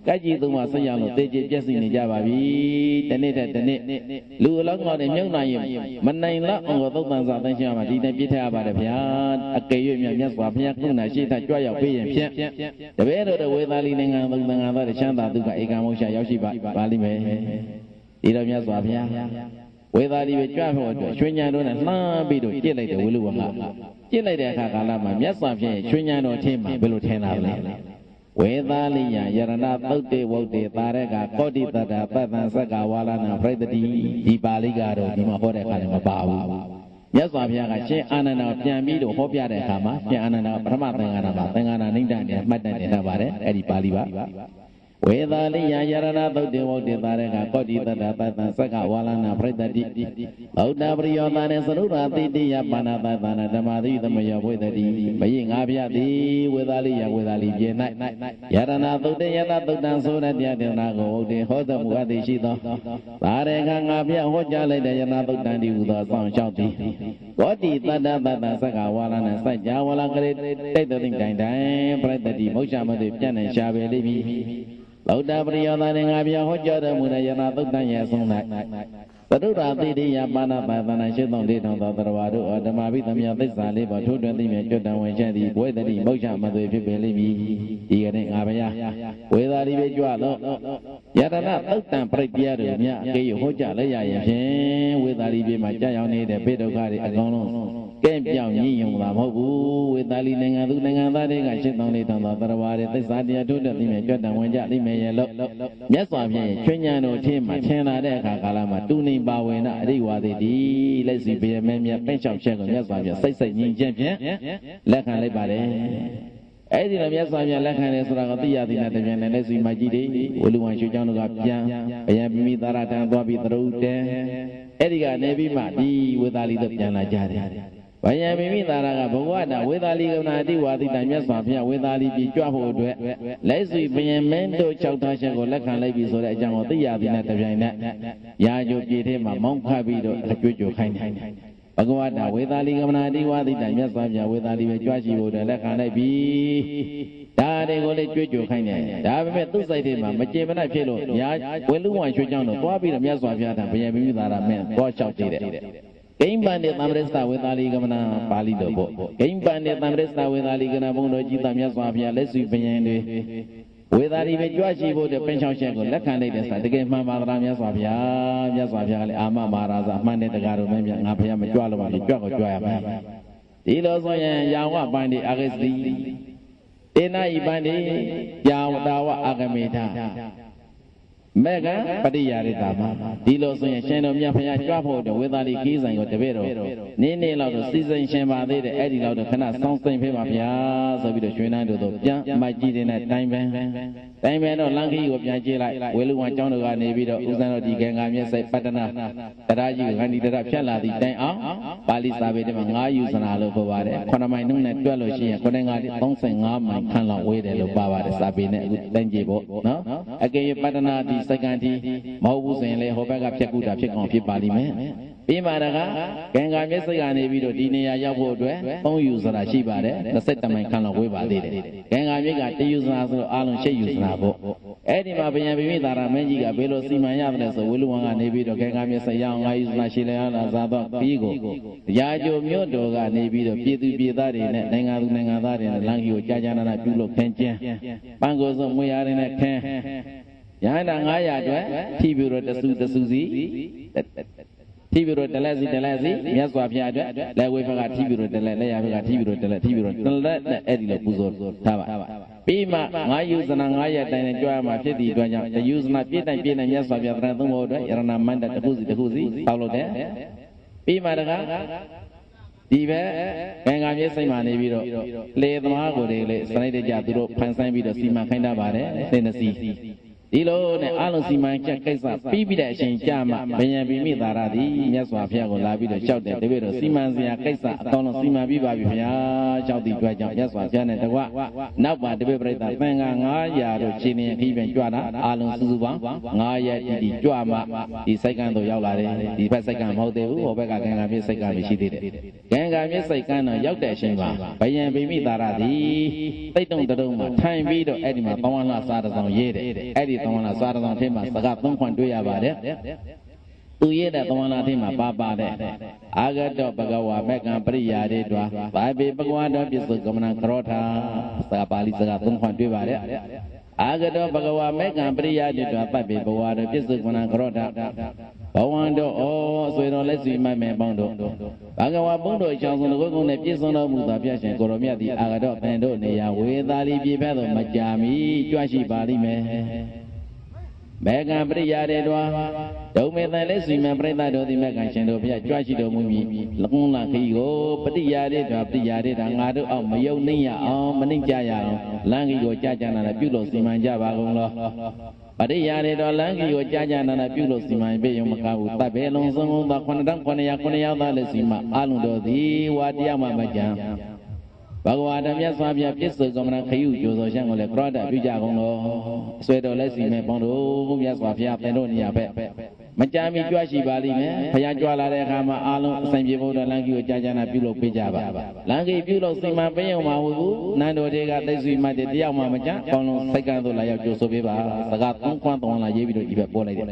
A: cái gì tôi mà xây dựng một tê chết gì này ra bà vì tên này lừa lắm ngồi để nhớ này mình này lắm ông có tốt tăng sao tăng sao mà đi đây biết theo bà để phải cái gì mà nhất xoa phải cũng là chỉ ta cho vào bây giờ phải để biết rồi với ta đi nên ngang ta để sáng tạo từ cái cam ông sẽ giáo sư bà đi về đi đâu nhất xoa phải với ta đi về cho họ chuyên nhà đó là nó bị đổi chết lại để với lưu vong chết lại để khá là mà nhất xoa phải chuyên nhà đó thêm mà bên lối thêm nào này với ta đi nhà giờ nó tao tê vô tê ta đấy cả có đi ta đã ta ta sẽ cả vào là nó phải đi bà lý cả rồi nhưng mà có đấy cả mà bảo nhất xoa phải cả chế anh nào tiền bị đồ hộp ra đấy cả mà chế anh nào bắt mà tên anh nào nín đàn để mất đàn để ta bảo đấy đi bà lý bà với ta lý nhà giờ nó tao tê vô tê ta đấy cả có đi ta đã ta ta sẽ cả vào là nó phải đi ở đây bây giờ ta nên sớm ra đi nhà bà na ta ta na mà đi ta mới vào với ta đi bây giờ ngáp ya đi với ta lý về này giờ nó tao tê giờ tao đang số này thì nó có đi hỏi ta mua đi gì đó ta đây ngáp ya hỏi trả lại để nó tao đang đi uống đó xong sau đi có đi ta đã ta sẽ cả vào là nó sẽ trả vào là cái đây tôi tính đại đại phải ta đi mỗi sáng mà đi cho nên sáng về đi lâu đã bây giờ ta nên ngáp ya hỏi trả được mua này giờ nó tao đang nhà xong này Tadu rati di yapana patana shitong di thong tatarwadu adamabi tamya tissa li pa thu tuan timya chotan wan shan di bwe tadi moksha matwe phit pe li bi di kane nga baya bwe ta li be jwa lo yatana tauttan pritya ru mya ke yu ho cha le ya yin phin bwe ta li be ma cha yaung nede pe dukha ri akaung long ကဲပြောင်းညင်ယုံတာမဟုတ်ဘူးဝေသာလီနိုင်ငံသူနိုင်ငံသားတွေကရှင်းတောင်းလေးတောင်းတော်တော်ဝါတွေသစ္စာတရားထုတ်တဲ့သိမြဲကြွတံဝင်ကြသိမြဲရဲ့လို့မြတ်စွာဘုရားချွေညာတော်ထင်းမှာထင်လာတဲ့အခါကာလမှာတူနေပါဝင်တာအရိဝါသေးဒီလက်စီပြမဲမြတ်ပင့်ချောက်ချက်ကိုမြတ်စွာဘုရားစိတ်စိတ်ငြိမ်ချက်ဖြင့်လက်ခံလိုက်ပါတယ်အဲ့ဒီတော့မြတ်စွာဘုရားလက်ခံတယ်ဆိုတာကိုသိရသည်နဲ့တပြန်နဲ့လက်စီမကြီးတွေဝလူဝန်ရွှေကျောင်းတို့ကပြန်အယံမိမိသာရတန်သွားပြီးသရုပ်တဲအဲ့ဒီကနေပြီးမှဒီဝေသာလီတို့ပြန်လာကြတယ်ဘာယံမိမိသာရကဘဝတာဝေသာလီကနာတိဝါတိတံမြတ်စွာဘုရားဝေသာလီပြည်ကြွဖို့အတွက်လက်စီဘယံမင်းတို့၆ထားချက်ကိုလက်ခံလိုက်ပြီဆိုတဲ့အကြောင်းကိုသိရသည်နဲ့တပြိုင်နက်ရာဇိုပြည်ထဲမှာမောင်းခတ်ပြီးတော့အကျွေးကြိုခိုင်းတယ်ဘဂဝတာဝေသာလီကနာတိဝါတိတံမြတ်စွာဘုရားဝေသာလီပဲကြွရှိဖို့အတွက်လက်ခံလိုက်ပြီဒါတွေကိုလေကြွေးကြိုခိုင်းတယ်ဒါပေမဲ့သူ့စိတ်ထဲမှာမကျေမနပ်ဖြစ်လို့ညာဝေလူဝံရွှေကျောင်းတို့သွားပြီးတော့မြတ်စွာဘုရားထံဘယံမိမိသာရမင်းသွားလျှောက်သေးတယ်ကိမ္ပန်တဲ့သံရစ္စဝေသာလီကမနာပါဠိတော်ပေါ့ကိမ္ပန်တဲ့သံရစ္စဝေသာလီကနာဘုံတော်ကြီးသားမြတ်စွာဘုရားလက်စွဘယံတွေဝေသာလီပဲကြွရှိဖို့တဲ့ပင်ချောင်းချက်ကိုလက်ခံလိုက်တဲ့စာတကယ်မှန်ပါသလားမြတ်စွာဘုရားမြတ်စွာဘုရားကလည်းအာမမဟာရာဇာမှန်တဲ့တရားတော်မင်းမြတ်ငါဘုရားမကြွလို့ပါလေကြွကိုကြွရမှာဒီလိုဆိုရင်ယာဝပန္တိအာဂစ္စတိတေနာဤပန္တိယာဝတာဝအာဂမေထမေကပရိယာရိတာမှာဒီလိုဆိုရင်ရှင်တော်မြတ်ဖရာကြွဖို့တော့ဝေသာလီခီးဆိုင်ကိုတပည့်တော်နင်းနေလောက်တော့စီစဉ်ရှင်ပါသေးတယ်အဲ့ဒီလောက်တော့ခဏစောင်းစိမ့်ဖေးပါဗျာဆိုပြီးတော့ရွှေနှန်းတို့ပြန်မိုက်ကြည့်တဲ့တိုင်းပင်တော့လန်ခီကိုပြန်ကြည့်လိုက်ဝေလူဝံကျောင်းတော်ကနေပြီးတော့ဦးဇင်းတော်ဒီကံကမျက်စိပတ္တနာတရားကြီးခန္ဒီတရားဖြတ်လာသည့်တိုင်အောင်ပါဠိစာပေထဲမှာ9ယူဇနာလို့ပြောပါတယ်9မိုင်နှုန်းနဲ့တွက်လို့ရှိရင်9ငါး35မိုင်ခန့်လောက်ဝေးတယ်လို့ပါပါတယ်စာပေနဲ့အခုတိုင်းကြည့်ဖို့နော်အကယ်၍ပတ္တနာဒီစက္ကန့်ဒီမဟုတ်ဘူးဆိုရင်လေဟောဘက်ကဖြတ်ကူတာဖြစ်ကောင်ဖြစ်ပါလိမ့်မယ်ပြီးမှတကကံကမျက်စိကနေပြီးတော့ဒီနေရာရောက်ဖို့အတွက်3ယူဇနာရှိပါတယ်20မိုင်ခန့်လောက်ဝေးပါသေးတယ်ကံကမြစ်က1ယူဇနာဆိုတော့အားလုံး8ယူဇနာပေါ့အဲ့ဒီမှာဘယံပိမိသာရမင်းကြီးကဘယ်လိုစီမံရတယ်ဆိုဝေလူဝံကနေပြီးတော့ကံကမျက်စိရောက်9ယူဇနာရှိလဲအောင်လာစားတော့ပြီးကိုတရားကျိုမြို့တော်ကနေပြီးတော့ပြည်သူပြည်သားတွေနဲ့နိုင်ငံသူနိုင်ငံသားတွေနဲ့လမ်းကြီးကိုကြာကြာနာနာပြုလုပ်ခင်းကျင်းပန်းကိုယ်စုံမွေရတဲ့နဲ့ခင်းရဟန္တာ900အတွက်ဖြီးပြီးတော့တဆူစီဖြီးပြီးတော့တလက်စီမြတ်စွာဘုရားအတွက်လက်ဝဲဘက်ကဖြီးပြီးတော့တလက်လက်ရဘက်ကဖြီးပြီးတော့တလက်ဖြီးပြီးတော့တလက်နဲ့အဲ့ဒီလိုပူဇော်ထားပါပြီးမှ9ယူဇနာ900တိုင်နဲ့ကြွားမှာဖြစ်သည့်အတွက်ကြောင့်တယူဇနာပြည့်တိုင်မြတ်စွာဘုရားတရံသုံးဖို့အတွက်ယရဏမန္တတစ်ခုစီတောက်လို့တယ်ပြီးမှတကားဒီပဲကံကမြေစိတ်မှနေပြီးတော့လေသမားကိုတွေလေစနိုက်တကြသူတို့ဖန်ဆန်းပြီးတော့စီမံခိုင်းတာပါတယ်သင်္နစီတ ဒီလိုနဲ့အလုံးစီမံချက်ကိစ္စပြီးပြီးတဲ့အချိန်ကြာမှဘယံပိမိသာရသည်မြတ်စွာဘုရားကိုလာပြီးတော့လျှောက်တယ်တပည့်တော်စီမံစရာကိစ္စအကောင်းဆုံးစီမံပြီးပါပြီဗျာလျှောက်သည်ကြွကြောင့်မြတ်စွာဘုရားနဲ့တကွနောက်ပါတပည့်ပရိသတ်သံဃာ900တို့ခြေနေအပြီးပြန်ကြွတာအလုံးစုစုပေါင်း900တိကြွမှဒီစိတ်ကံတို့ရောက်လာတယ်ဒီဘက်စိတ်ကံမဟုတ်သေးဘူးဟိုဘက်ကကံကမြစ်စိတ်ကံမရှိသေးတယ်ကံကမြစ်စိတ်ကံတော့ရောက်တဲ့အချိန်မှာဘယံပိမိသာရသည်တိတ်တုံတုံမှာထိုင်ပြီးတော့အဲ့ဒီမှာသောဝန္လစာတဆောင်ရေးတယ်အဲ့ဒီသောဝန္လစာတဆောင်ထဲမှာစကား3ခွန်တွေ့ရပါတယ်သူရဲ့တဲ့သောဝန္လထဲမှာပါတဲ့အာဂတောဘဂဝါမေကံပရိယာတွေတွာဘာပေဘဂဝါတော်ပြစ္ဆုကမနကရောထာစကားပါဠိစကား3ခွန်တွေ့ပါတယ်အာဂတောဘဂဝါမေကံပရိယာတွေတွာပတ်ပေဘဝါတော်ပြစ္ဆုကမနကရောထာဘဝန္တောဩဆွေတော်လက်စီမမဲပေါင်းတို့ဘဂဝါဘုံတို့အချောင်းစုံကိုယ်ကုန်နဲ့ပြည့်စုံတော်မူသောဘုရားရှင်ကိုရောမြတ်သည်အာဂတောပင်တို့နေရာဝေသာလီပြေဖက်သောမကြာမီကြွရှိပါလိမ့်မယ်မေကံပရိယာတွေတွာဒုံမေတန်လက်စီမံပြိဿတို့သည်မေကံရှင်တို့ဘုရားကြွရှိတော်မူပြီးလကုံးလာခီကိုပရိယာတွေတွာပရိယာတွေဒါငါတို့အောင်မယုံနှိမ့်ရအောင်မနှိမ့်ကြရအောင်လမ်းကြီးကိုကြာကြာနာပြုလို့စီမံကြပါကုန်လောပရိယာတွေတော်လမ်းကြီးကိုကြာကြာနာပြုလို့စီမံပြေရုံမကဘူးတပ်ပဲလုံးစုံသော9,900ယောက်သားလက်စီမံအလုံးတော်သည်ဝါတရားမှမကြံဘဂဝါတော်မြတ်စွာဘုရားပြစ္ဆုတ်ကမဏခယုကျိုးသောရှမ်းကိုလည်းကရောဒပြုကြကုန်လောဆွေတော်လက်စီမဲ့ပေါင်းတို့မြတ်စွာဘုရားပင်တို့နေရာပဲမကြာမီကြွရှိပါလိမ့်မယ်ဘုရားကြွလာတဲ့အခါမှာအားလုံးအစဉ်ပြေဖို့တော်လမ်းကြီးကိုကြာကြာနာပြုလုပ်ပေးကြပါလမ်းကြီးပြုလုပ်စီမံပေးရုံမှာဟုတ်ဘူးနန်းတော်တွေကသိဆွေမှတယောက်မှမကြအပေါင်းလုံးစိတ်ကံတို့လာရောက်ကြိုးဆိုပေးပါစကား3ခွန်း3လာရေးပြီးတော့ဒီဘက်ပို့လိုက်တယ်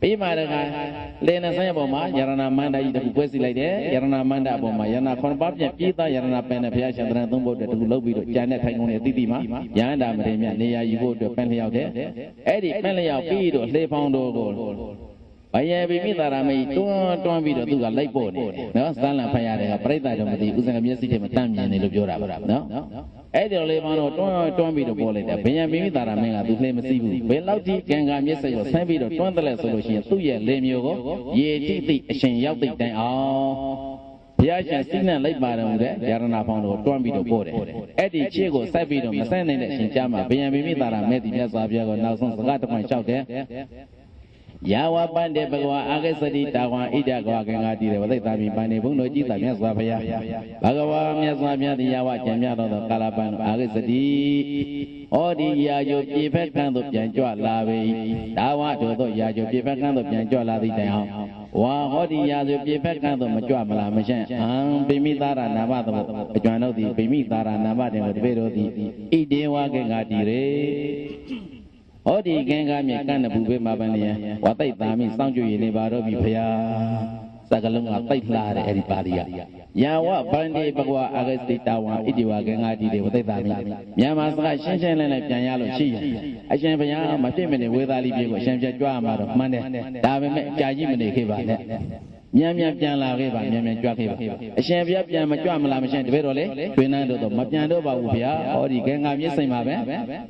A: ပြီးမှတခါလင်းနဲ့ဆိုင်ပေါ်မှာယရဏမန္တကြီးတခုပွဲစီလိုက်တယ်ယရဏမန္တအပေါ်မှာယရဏ9ပါးပြန်ပြေးသားယရဏပင်နဲ့ဘုရားရှင်သရဏသုံးဖို့အတွက်တခုလုပ်ပြီးတော့ကြံတဲ့ထိုင်ကုန်နဲ့တိတိမှာယန္တာမရေမြနေရာယူဖို့အတွက်ပန်းလျောက်တယ်အဲ့ဒီပန်းလျောက်ပြီးတော့လှေဖောင်းတော်ကိုဘယံပိမိသာရမေတွန်းပြီးတော့သူကလိုက်ပို့နေတယ်နော်စမ်းလန်ဖတ်ရတယ်ကပြိဿတော်မသိဥစဉ်ကမျက်စိထဲမှာတန့်မြင်နေလို့ပြောတာပါနော်အဲ့ဒီလေမောင်တော့တွန်းပြီးတော့ပေါ်လိုက်တယ်ဘယံပိမိသာရမင်းကသူလှေမစီးဘူးဘယ်လောက်ထိကံကမျက်စိကိုဆန်းပြီးတော့တွန်းတယ်လဲဆိုလို့ရှိရင်သူ့ရဲ့လေမျိုးကိုရေတိတိအရှင်ရောက်တိတိုင်အောင်ဘုရားရှင်စိတ်နဲ့လိုက်ပါတော်မူတဲ့ယရဏဖောင်းတော်တွန်းပြီးတော့ပို့တယ်အဲ့ဒီခြေကိုစိုက်ပြီးတော့မဆန်းနိုင်တဲ့အရှင်ကြားမှာဘယံပိမိသာရမဲတိမြတ်စွာဘုရားကနောက်ဆုံးစကားတစ်ခွန်းလျှောက်တယ်ယာဝပန္တေဘဂဝါအာဂသတိတာဝံဣဒကောကံဃာတိရဝသိတာမိပန္နေဘုံတို့ကြည်သာမြတ်စွာဘုရားဘဂဝါမြတ်စွာဘုရားတရားဝကျမ်းမြတ်တော်သောကာလပန်အာဂသတိဩဒီယာယုပြေဖက်ကံသို့ပြန်ကြွလာပေဒါဝတို့သောယာယုပြေဖက်ကံသို့ပြန်ကြွလာသည့်တိုင်အောင်ဝါဟောဒီယာယုပြေဖက်ကံသို့မကြွမလားမရှင်းအံပိမိသာရနာမသောအကျွမ်းတို့သည်ပိမိသာရနာမတင်ကိုတပည့်တို့သည်ဣဒေဝကံဃာတိရေဟောဒီကံကမြကန့်နဘူးပဲမှာပန်းလျက်ဝါတိတ်သားမိစောင့်ကြည့်ရနေပါတော့ပြီဖရာစကလုံးကတိတ်လှတဲ့အဲ့ဒီပါဠိကယာဝဗန္တိဘဂဝါအာဂတိတဝံဣတိဝကံဃာတိတွေဝါတိတ်သားမိမြန်မာစကားရှင်းရှင်းလင်းလင်းပြန်ရလို့ရှိရင်အရှင်ဘုရားမဖြစ်မနေဝေသာလိပြေကိုအရှင်ပြကြွမှာတော့မှန်တယ်ဒါပေမဲ့အကြာကြီးမနေခဲ့ပါနဲ့မြန်ပြန်လာခဲ့ပါမြန်ကြွခဲ့ပါအရှင်ဘုရားပြန်မကြွမလားမရှင်တပည့်တော်လေတွင်နှန်းတို့တော့မပြန်တော့ပါဘူးဗျာဟောဒီကံကမျက်စိမှာပဲ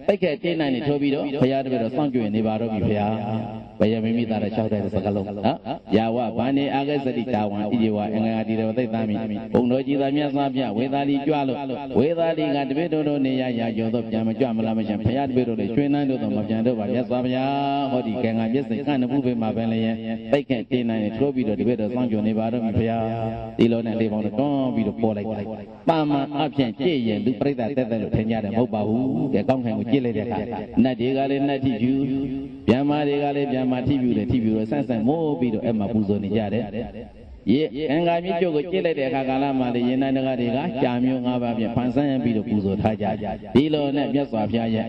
A: ပိတ်ခဲ့တင်းနိုင်နေထိုးပြီးတော့ဘုရားတပည့်တော်စောင့်ကြည့်နေပါတော့ပြီဗျာဘယမိမိသားတဲ့6တဲ့စကားလုံးနော်ယာဝဗန္နေအာဂသတိတာဝံဣတိဝအင်္ဂါတိတော်သိသားမိဘုံတော်ကြီးသာမြတ်စွာဘုရားဝေသာလီကြွလို့ဝေသာလီကတပည့်တော်တို့နေရရာကျော်တော့ပြန်မကြွမလားမရှင်ဘုရားတပည့်တော်လေကျွေးနှန်းတို့တော့မပြန်တော့ပါမြတ်စွာဘုရားဟောဒီကံကမျက်စိကန့်နဘူးပဲမှာပဲလေပိတ်ခဲ့တင်းနိုင်နေထိုးပြီးတော့တပည့်တော်စောင့်ကြည့်နေပါတော့ပြီဘုရားဒီလိုနဲ့လေးပေါင်းတော့တွန်းပြီးတော့ပေါ်လိုက်ပါမန်အဖြစ်ကြည့်ရင်လူပြိဿတက်လို့ထင်ကြတယ်မဟုတ်ပါဘူးတဲ့ကောင်းခံကိုကြည့်လိုက်တဲ့အခါနတ်တွေကလည်းနတ်တိဖြူဗျမတွေကလည်းဗျမထိဖြူတယ်ထိဖြူတော့ဆန့်မိုးပြီးတော့အဲ့မှာပူဇော်နေကြတယ်ရေအင်္ဂါမြစ်ကျုပ်ကိုကြည့်လိုက်တဲ့အခါကာလမှာလေရင်နန္ဒကတွေကကြာမျိုး၅ပါးဖြင့်ဖန်ဆန်းပြီးတော့ပူဇော်ထားကြဒီလိုနဲ့မြတ်စွာဘုရားရဲ့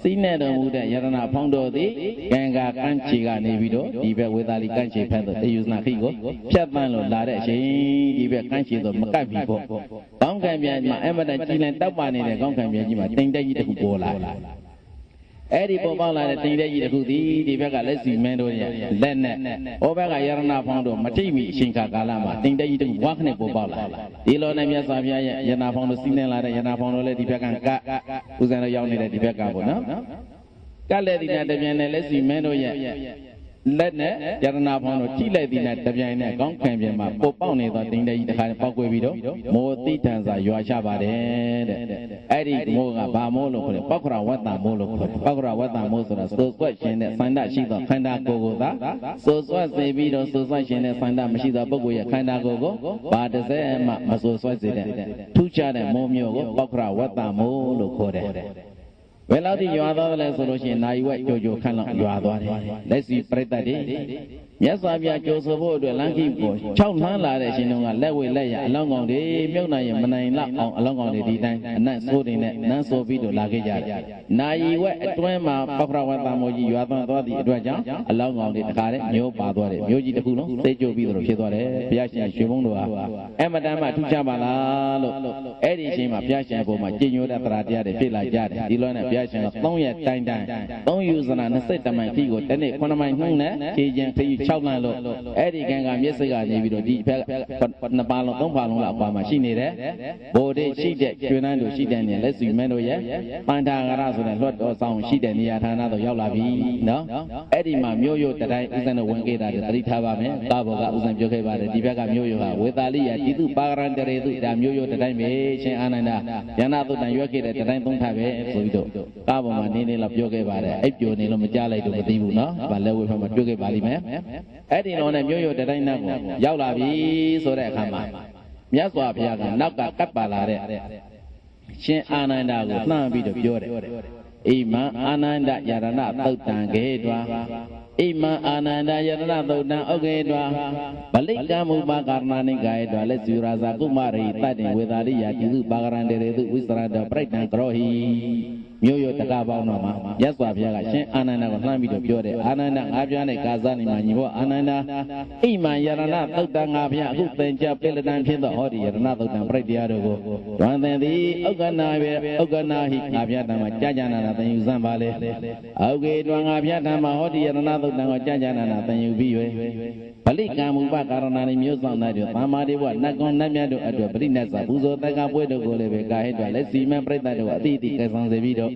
A: စိတ်နဲ့တော်မူတဲ့ယရဏဖောင်းတော်သည်ကံကကန့်ချီကနေပြီးတော့ဒီဘက်ဝေသာလီကန့်ချီဖက်တော့တေယုဇနာခိကိုဖြတ်ပန်းလို့လာတဲ့အချိန်ဒီဘက်ကန့်ချီတော့မကပ်ပြီပေါ့ကောင်းကံပြန်မှာအမတန်ကြီးလန်တောက်ပါနေတဲ့ကောင်းကံပြန်ကြီးမှာတိမ်တက်ကြီးတစ်ခုပေါ်လာအဲ့ဒီပေါ်ပေါက်လာတဲ့တင်တဲ့ကြီးတစ်ခုသည်ဒီဘက်ကလက်စီမင်းတို့ရဲ့လက်နဲ့ဟိုဘက်ကယရဏဖောင်းတို့မထိမိအချိန်ခါကာလမှာတင်တဲ့ကြီးတစ်ခုဝါခနဲ့ပေါ်ပေါက်လာဒီလိုနဲ့မြတ်စွာဘုရားရဲ့ယရဏဖောင်းတို့စီးနေလာတဲ့ယရဏဖောင်းတို့လည်းဒီဘက်ကကဦးဇံတို့ရောက်နေတဲ့ဒီဘက်ကပေါ့နော်ကလည်းဒီနဲ့တပြန်နဲ့လက်စီမင်းတို့ရဲ့ လက်နဲ့ယရနာဖောင်းတို့ထိလိုက်တဲ့နဲ့တပြိုင်နဲ့ကောင်းခံပြန်မှာပုတ်ပေါက်နေသောတင်းတဲ့ကြီးတစ်ခါပေါက်ကွဲပြီးတော့မောတိတန်စာရွာချပါတယ်တဲ့အဲ့ဒီမိုးကဘာမိုးလို့ခေါ်လဲပောက္ခရဝတ္တမိုးလို့ခေါ်တယ်ပောက္ခရဝတ္တမိုးဆိုတာစိုးစွက်ရှင်တဲ့ဆန္ဒရှိသောခန္ဓာကိုယ်ကိုသာစိုးစွက်စေပြီးတော့စိုးစွက်ရှင်တဲ့ဆန္ဒမရှိသောပုဂ္ဂိုလ်ရဲ့ခန္ဓာကိုယ်ကိုဘာတစ်စက်မှမစိုးစွက်စေတဲ့ထူးခြားတဲ့မိုးမျိုးကိုပောက္ခရဝတ္တမိုးလို့ခေါ်တယ်ဘယ်လောက်ထိရွာသွားသလဲဆိုလို့ရှိရင်နိုင်ဝက်ကြိုကြိုခန့်လောက်ရွာသွားတယ်လက်စီပြိတ္တတွေမြတ်စွာဘုရားကြိုဆိုဖို့အတွက်လမ်းကြီးကို6နှမ်းလာတဲ့ရှင်တို့ကလက်ဝဲလက်ရအလောင်းကောင်တွေမြုပ်နိုင်ရင်မနိုင်လောက်အောင်အလောင်းကောင်တွေဒီတိုင်းအနတ်ဆိုးတွေနဲ့နန်းဆိုးပြီးတော့လာခဲ့ကြတယ်နိုင်ဝက်အတွင်းမှာပောက္ခရဝတ္တမိုးကြီးရွာသွားသည့်အတွက်ကြောင့်အလောင်းကောင်တွေတခါတည်းမျိုးပါသွားတယ်မျိုးကြီးတစ်ခုလုံးသိကြိုပြီးတော့ဖြစ်သွားတယ်ဘုရားရှင်ရွှေဘုံတို့ဟာအမတန်မှထူးခြားပါလားလို့အဲ့ဒီအချိန်မှာဘုရားရှင်ဘုံမှာကြည်ညိုတဲ့တရားတရားတွေဖြစ်လာကြတယ်ဒီလိုနဲ့ဘုရားရှင်က3ရက်တိုင်3ယူဇနာ20မိုင်ကြီးကိုတနေ့9မိုင်နှုံးနဲ့ခြေကျင်ခရီး6လမ်းလို့အဲ့ဒီကံကမျက်စိကနေပြီးတော့ဒီဘက်2ပါလုံး3ပါလုံးလောက်အပါမှာရှိနေတယ်ဘိုလ်တွေရှိတဲ့ကျွန်းတန်းတို့ရှိတဲ့နေလက်စီမန်းတို့ရဲ့ပန္တာဂရဆိုတဲ့လွတ်တော်ဆောင်ရှိတဲ့နေရာဌာနတို့ရောက်လာပြီနော်အဲ့ဒီမှာမြို့ရိုးတိုင်းဥစဉ်တို့ဝင်ခဲ့တာတွေသတိထားပါမယ်ကာဘောကဥစဉ်ပြောခဲ့ပါတယ်ဒီဘက်ကမြို့ရိုးဟာဝေသာလိယတိတုပါဂရံတရေတုဒါမြို့ရိုးတိုင်းပဲရှင်အာနန္ဒယန္နာသုတ်တန်ရွက်ခဲ့တဲ့တိုင်း3ထပ်ပဲဆိုပြီးတော့ကာဘောမှာနေလောက်ပြောခဲ့ပါတယ်အဲ့ပြိုနေလို့မကြားလိုက်တော့မသိဘူးနော်ဗာလက်ဝဲဖက်မှာတွေ့ခဲ့ပါလိမ့်မယ်အဲ့ဒီတော့နဲ့မြို့ရိုးတိုင်းနောက်ကိုရောက်လာပြီဆိုတဲ့အခါမှာမြတ်စွာဘုရားကနောက်ကကပ်ပါလာတဲ့ရှင်အာနန္ဒာကိုလှမ်းပြီးတော့ပြောတယ်အိမံအာနန္ဒယရဏသုတ်တံကေတွာအိမံအာနန္ဒယရဏသုတ်တံဩကေတွာဗလိကမုပကာရဏနိကာယေတွာလက်ဇူရာဇာကုမာရိတတ္တင်ဝေသာလိယတိသုပါကရန္တေရေသုဝိစရတပရိတံကရောဟိမြို့ရတကပေါင်းတော့မှာမြတ်စွာဘုရားကရှင်အာနန္ဒာကိုလှမ်းပြီးတော့ပြောတယ်အာနန္ဒာငါပြားနဲ့ကာဇာနေမှာညီဘောအာနန္ဒာအိမံယရဏသုတ်တံငါဘုရားအခုသင်္ကြပိလတံဖြစ်သောဟောဒီယရဏသုတ်တံပရိတရားတို့ကိုဒွန်သင်သည်ဥက္ကနာပဲဥက္ကနာဟိငါဘုရားတံမှာကြာကြာနာနာသင်ယူစမ်းပါလေဩကေတွန်ငါဘုရားတံမှာဟောဒီယရဏသုတ်တံကိုကြာကြာနာနာသင်ယူပြီး၍ဗလိကံမူပကာရဏနိမျိုးဆောင်သားတို့သမာဓိဘဝနတ်ကောနတ်မြတ်တို့အတွက်ပရိနတ်စာပူဇော်တက္ကပွဲတို့ကိုလည်းပဲကာဟိတလက်စီမံပရိသတ်တို့အတိအတိကဲဆောင်စေပြီးတော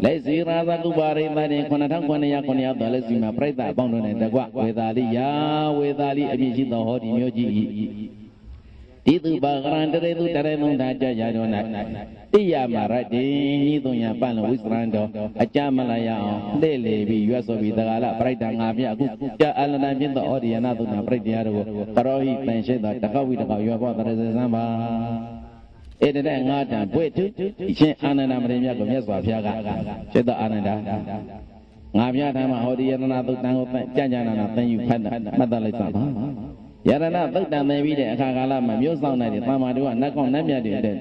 A: ့လက်စီရာဇကုပါရိသတ်9900တော်လက်စီမံပရိသတ်အပေါင်းတို့နဲ့တကွဝေသာလိယာဝေသာလိအမည်ရှိသောဟောဒီမျိုးကြီးတိတုပါကရံတရေတုတရေသုံးသာကြရတော်၌တိယမရတေညီသုံးရပန့်လို့ဝိစရံတော်အကြမလာရအောင်လှည့်လေပြီးရွတ်ဆိုပြီးတကားလားပရိဒံငါပြအခုကြာအလန္တဖြစ်သောဩဒီယနာသုနာပရိတရားတို့ကိုကရောဟိတန်ရှိသောတကောက်ဝိတကောက်ရွတ်ပေါ်တရေစံပါအဲ့တဲ့ငါတံဘွေ့သူရှင်အာနန္ဒမရေမြတ်ကိုမြတ်စွာဘုရားကရှိသောအာနန္ဒငါပြထမ်းမှာဟောဒီယနာသုတံကိုကြံ့ကြံ့နာသင်ယူဖတ်တာမှတ်သားလိုက်စပါယရဏသုတ်တံသင်ပြီးတဲ့အခါကာလမှာမျိုးဆောင်တဲ့သမာဓိကနတ်ကောင်းနတ်မြတ်တွေတဲ့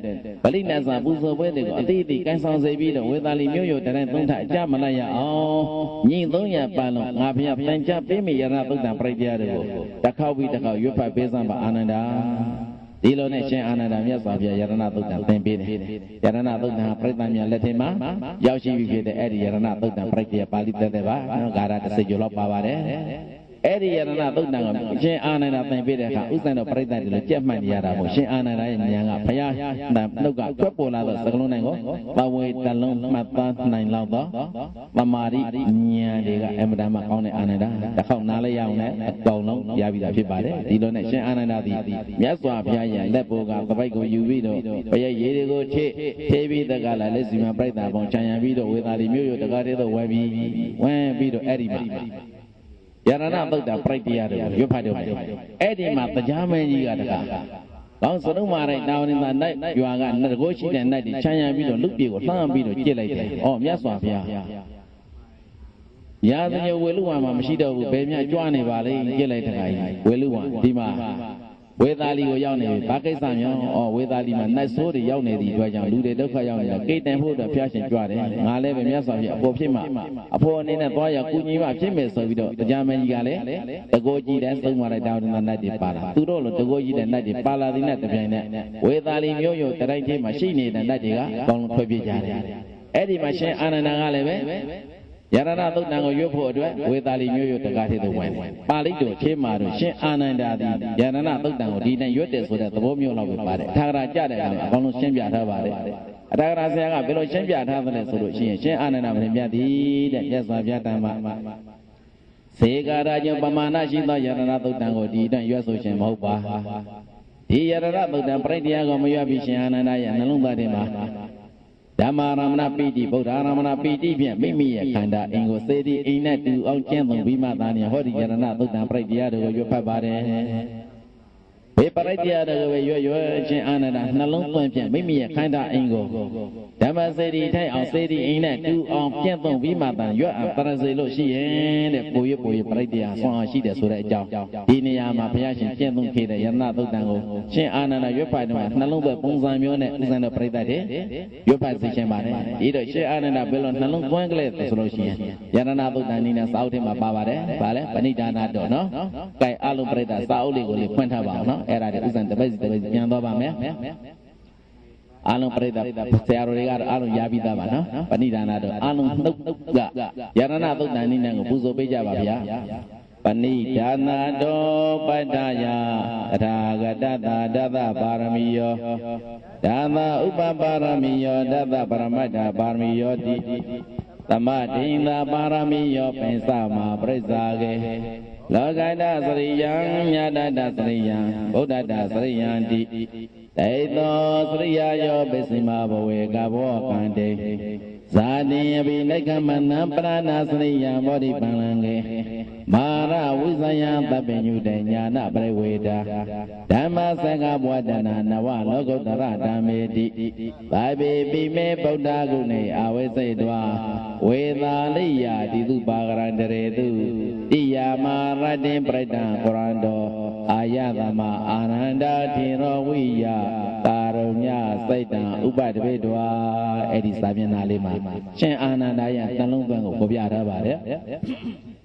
A: ဗလိနတ်စာပူဇော်ပွဲတွေကိုအတိအတိကိုင်းဆောင်စေပြီးတော့ဝေသာလီမျိုးရိုတိုင်းသုံးထအကြမလိုက်ရအောင်ညီ300ပန်းလုံးငါဘုရားတန်ကြပေးမိယရဏသုတ်တံပရိတရားတွေကိုတစ်ခေါက်ပြီးတစ်ခေါက်ရွတ်ဖတ်ပေးစမ်းပါအာနန္ဒာဒီလိုနဲ့ရှင်အာနန္ဒာမြတ်စွာဘုရားယရဏသုတ်တံသင်ပေးတယ်ယရဏသုတ်တံပရိသတ်များလက်ထက်မှာရောက်ရှိပြီဖြစ်တဲ့အဲ့ဒီယရဏသုတ်တံပရိတရားပါဠိတက်တဲ့ပါနော်ဂါရ30ကျော်လောက်ပါပါတယ်အဲ့ဒီယရဏသုတ်တံကရှင်အာနန္ဒာသင်ပေးတဲ့အခါဥစ္စာတော်ပရိသတ်တွေလည်းကြက်မှတ်နေရတာပေါ့ရှင်အာနန္ဒာရဲ့ဉာဏ်ကဘုရားနှုတ်ကထွက်ပေါ်လာတော့စကလုံးနိုင်ကိုပဝေတလုံးမှတ်သားနိုင်လောက်တော့ပမာရိဉာဏ်တွေကအမတန်မှကောင်းတဲ့အာနန္ဒာတစ်ခေါက်နားလိုက်ရအောင်နဲ့အကောင်လုံးရပြီတာဖြစ်ပါတယ်ဒီလိုနဲ့ရှင်အာနန္ဒာသည်မြတ်စွာဘုရားရဲ့လက်ပေါ်ကသပိတ်ကိုယူပြီးတော့ဘုရားရေတွေကိုခြေပြီးတကလာလက်စီမံပရိသတ်ပေါင်းခြံရံပြီးတော့ဝေသာလီမြို့ရိုတကားတဲ့တော့ဝဲပြီးတော့အဲ့ဒီမှာယရဏသုတ်တံပရိတရားတွေကိုရွတ်ဖတ်တော့မယ်အဲ့ဒီမှာတရားမင်းကြီးကတကားကောင်းစရုံမာရိုက်တာဝရင်သာနိုင်ရွာကတကောရှိတဲ့နိုင်တွေခြံရံပြီးတော့လူပြေကိုလှမ်းပြီးတော့ကြစ်လိုက်တယ်ဩမြတ်စွာဘုရားရာဇညဝေလူဝါမှာမရှိတော့ဘူးဘယ်မြကြွနေပါလိမ့်ကြစ်လိုက်တကားကြီးဝေလူဝါဒီမှာဝေသာလီကိုရောက်နေပြီဘာကိစ္စမျိုးဝေသာလီမှာနတ်ဆိုးတွေရောက်နေသည့်အတွက်ကြောင့်လူတွေဒုက္ခရောက်နေတာကိတ်တန်ဖို့အတွက်ဖျားရှင်ကြွတယ်ငါလည်းပဲမြတ်စွာဘုရားအပေါ်ဖြစ်မှအဖေအနေနဲ့သွားရောက်ကုညီမှဖြစ်မယ်ဆိုပြီးတော့တရားမင်းကြီးကလည်းတကောကြီးတဲ့သုံးပါးလိုက်တာဝရဏနတ်တွေပါလာသူတို့လိုတကောကြီးတဲ့နတ်တွေပါလာသည်နဲ့တပြိုင်နက်ဝေသာလီမျိုးရိုးတိုင်းချင်းမှာရှိနေတဲ့နတ်တွေကအကောင်လုံးထွက်ပြေးကြတယ်အဲ့ဒီမှာရှင်အာနန္ဒာကလည်းပဲယရဏသုတ်တံကိုရွတ်ဖို့အတွက်ဝေသာလီမျိုးရိုးတကားထဲသို့ဝင်ပါဠိတော်ချေမာတို့ရှင်အာနန္ဒာသည်ယရဏသုတ်တံကိုဒီနဲ့ရွတ်တယ်ဆိုတဲ့သဘောမျိုးလောက်ပဲပါတယ်အထာဂရကြတဲ့အခါမှာအကောင်လုံးရှင်းပြထားပါတယ်အထာဂရဆရာကဘယ်လိုရှင်းပြထားသလဲဆိုလို့ရှိရင်ရှင်အာနန္ဒာမင်းမြတ်သည်တဲ့မြတ်စွာဘုရားတန်မှာ Segara pemana cinta yarana tutan godi dan yuasu cemau bah. Di yarana tutan perintah kamu yuabisnya naya nalung badema. Dhamma ramana piti, Buddha ramana piti biar mimi ya kanda ingo sedi ina tu au centong bima tani hori yarana tutan perintah dogo yupa bare. Beperintah dogo yu cen anada nalung tuan biar mimi ya kanda ingo. Dhamma sedi thai au sedi ina tu au centong bima tani yu antara selo siye de puyu perintah soal si de surat jauh. Ini ya ma pihak centong kira yarana tutan go. Cen anada yupa dema nalung tuan pungsan mione pungsan do perintah de. Yupa si cen bare. Itu cen anada belon nalung tuan kele selo siye. Yarana tutan ni na sauti ma pa bare. Bale panidana do no. Kai alum perintah sauli go li kuanta ba no. Era de usan tebasi yang do ba me. Alum perintah searo regar alum yabi da ba no. Panidana do alum nuk ga. Yarana tutan ni na go puso beja ba bia. Panidana do padaya ragada dada paramiyo dada upaparamiyo dada paramada paramiyo di tamadinda paramiyo pensama presage logada sriyang nyadada sriyang buddhada sriyang di taito sriyayo besima bawe gabo kande Zani abinaikamana prana sriyang bodhi palange Mara wisaya tabenyu denyana breweda Dhamma sangha wadana nawa logottara dhammeti Babe bime Buddha gune awesedwa Vedaliya ditu bagarandaretu Iya maradin prada Qurando Ayatama ananda thiro wiya Karunya saita upadvedwa Edi samyana lima Cen ananda ya talung tuan ko kopiara bare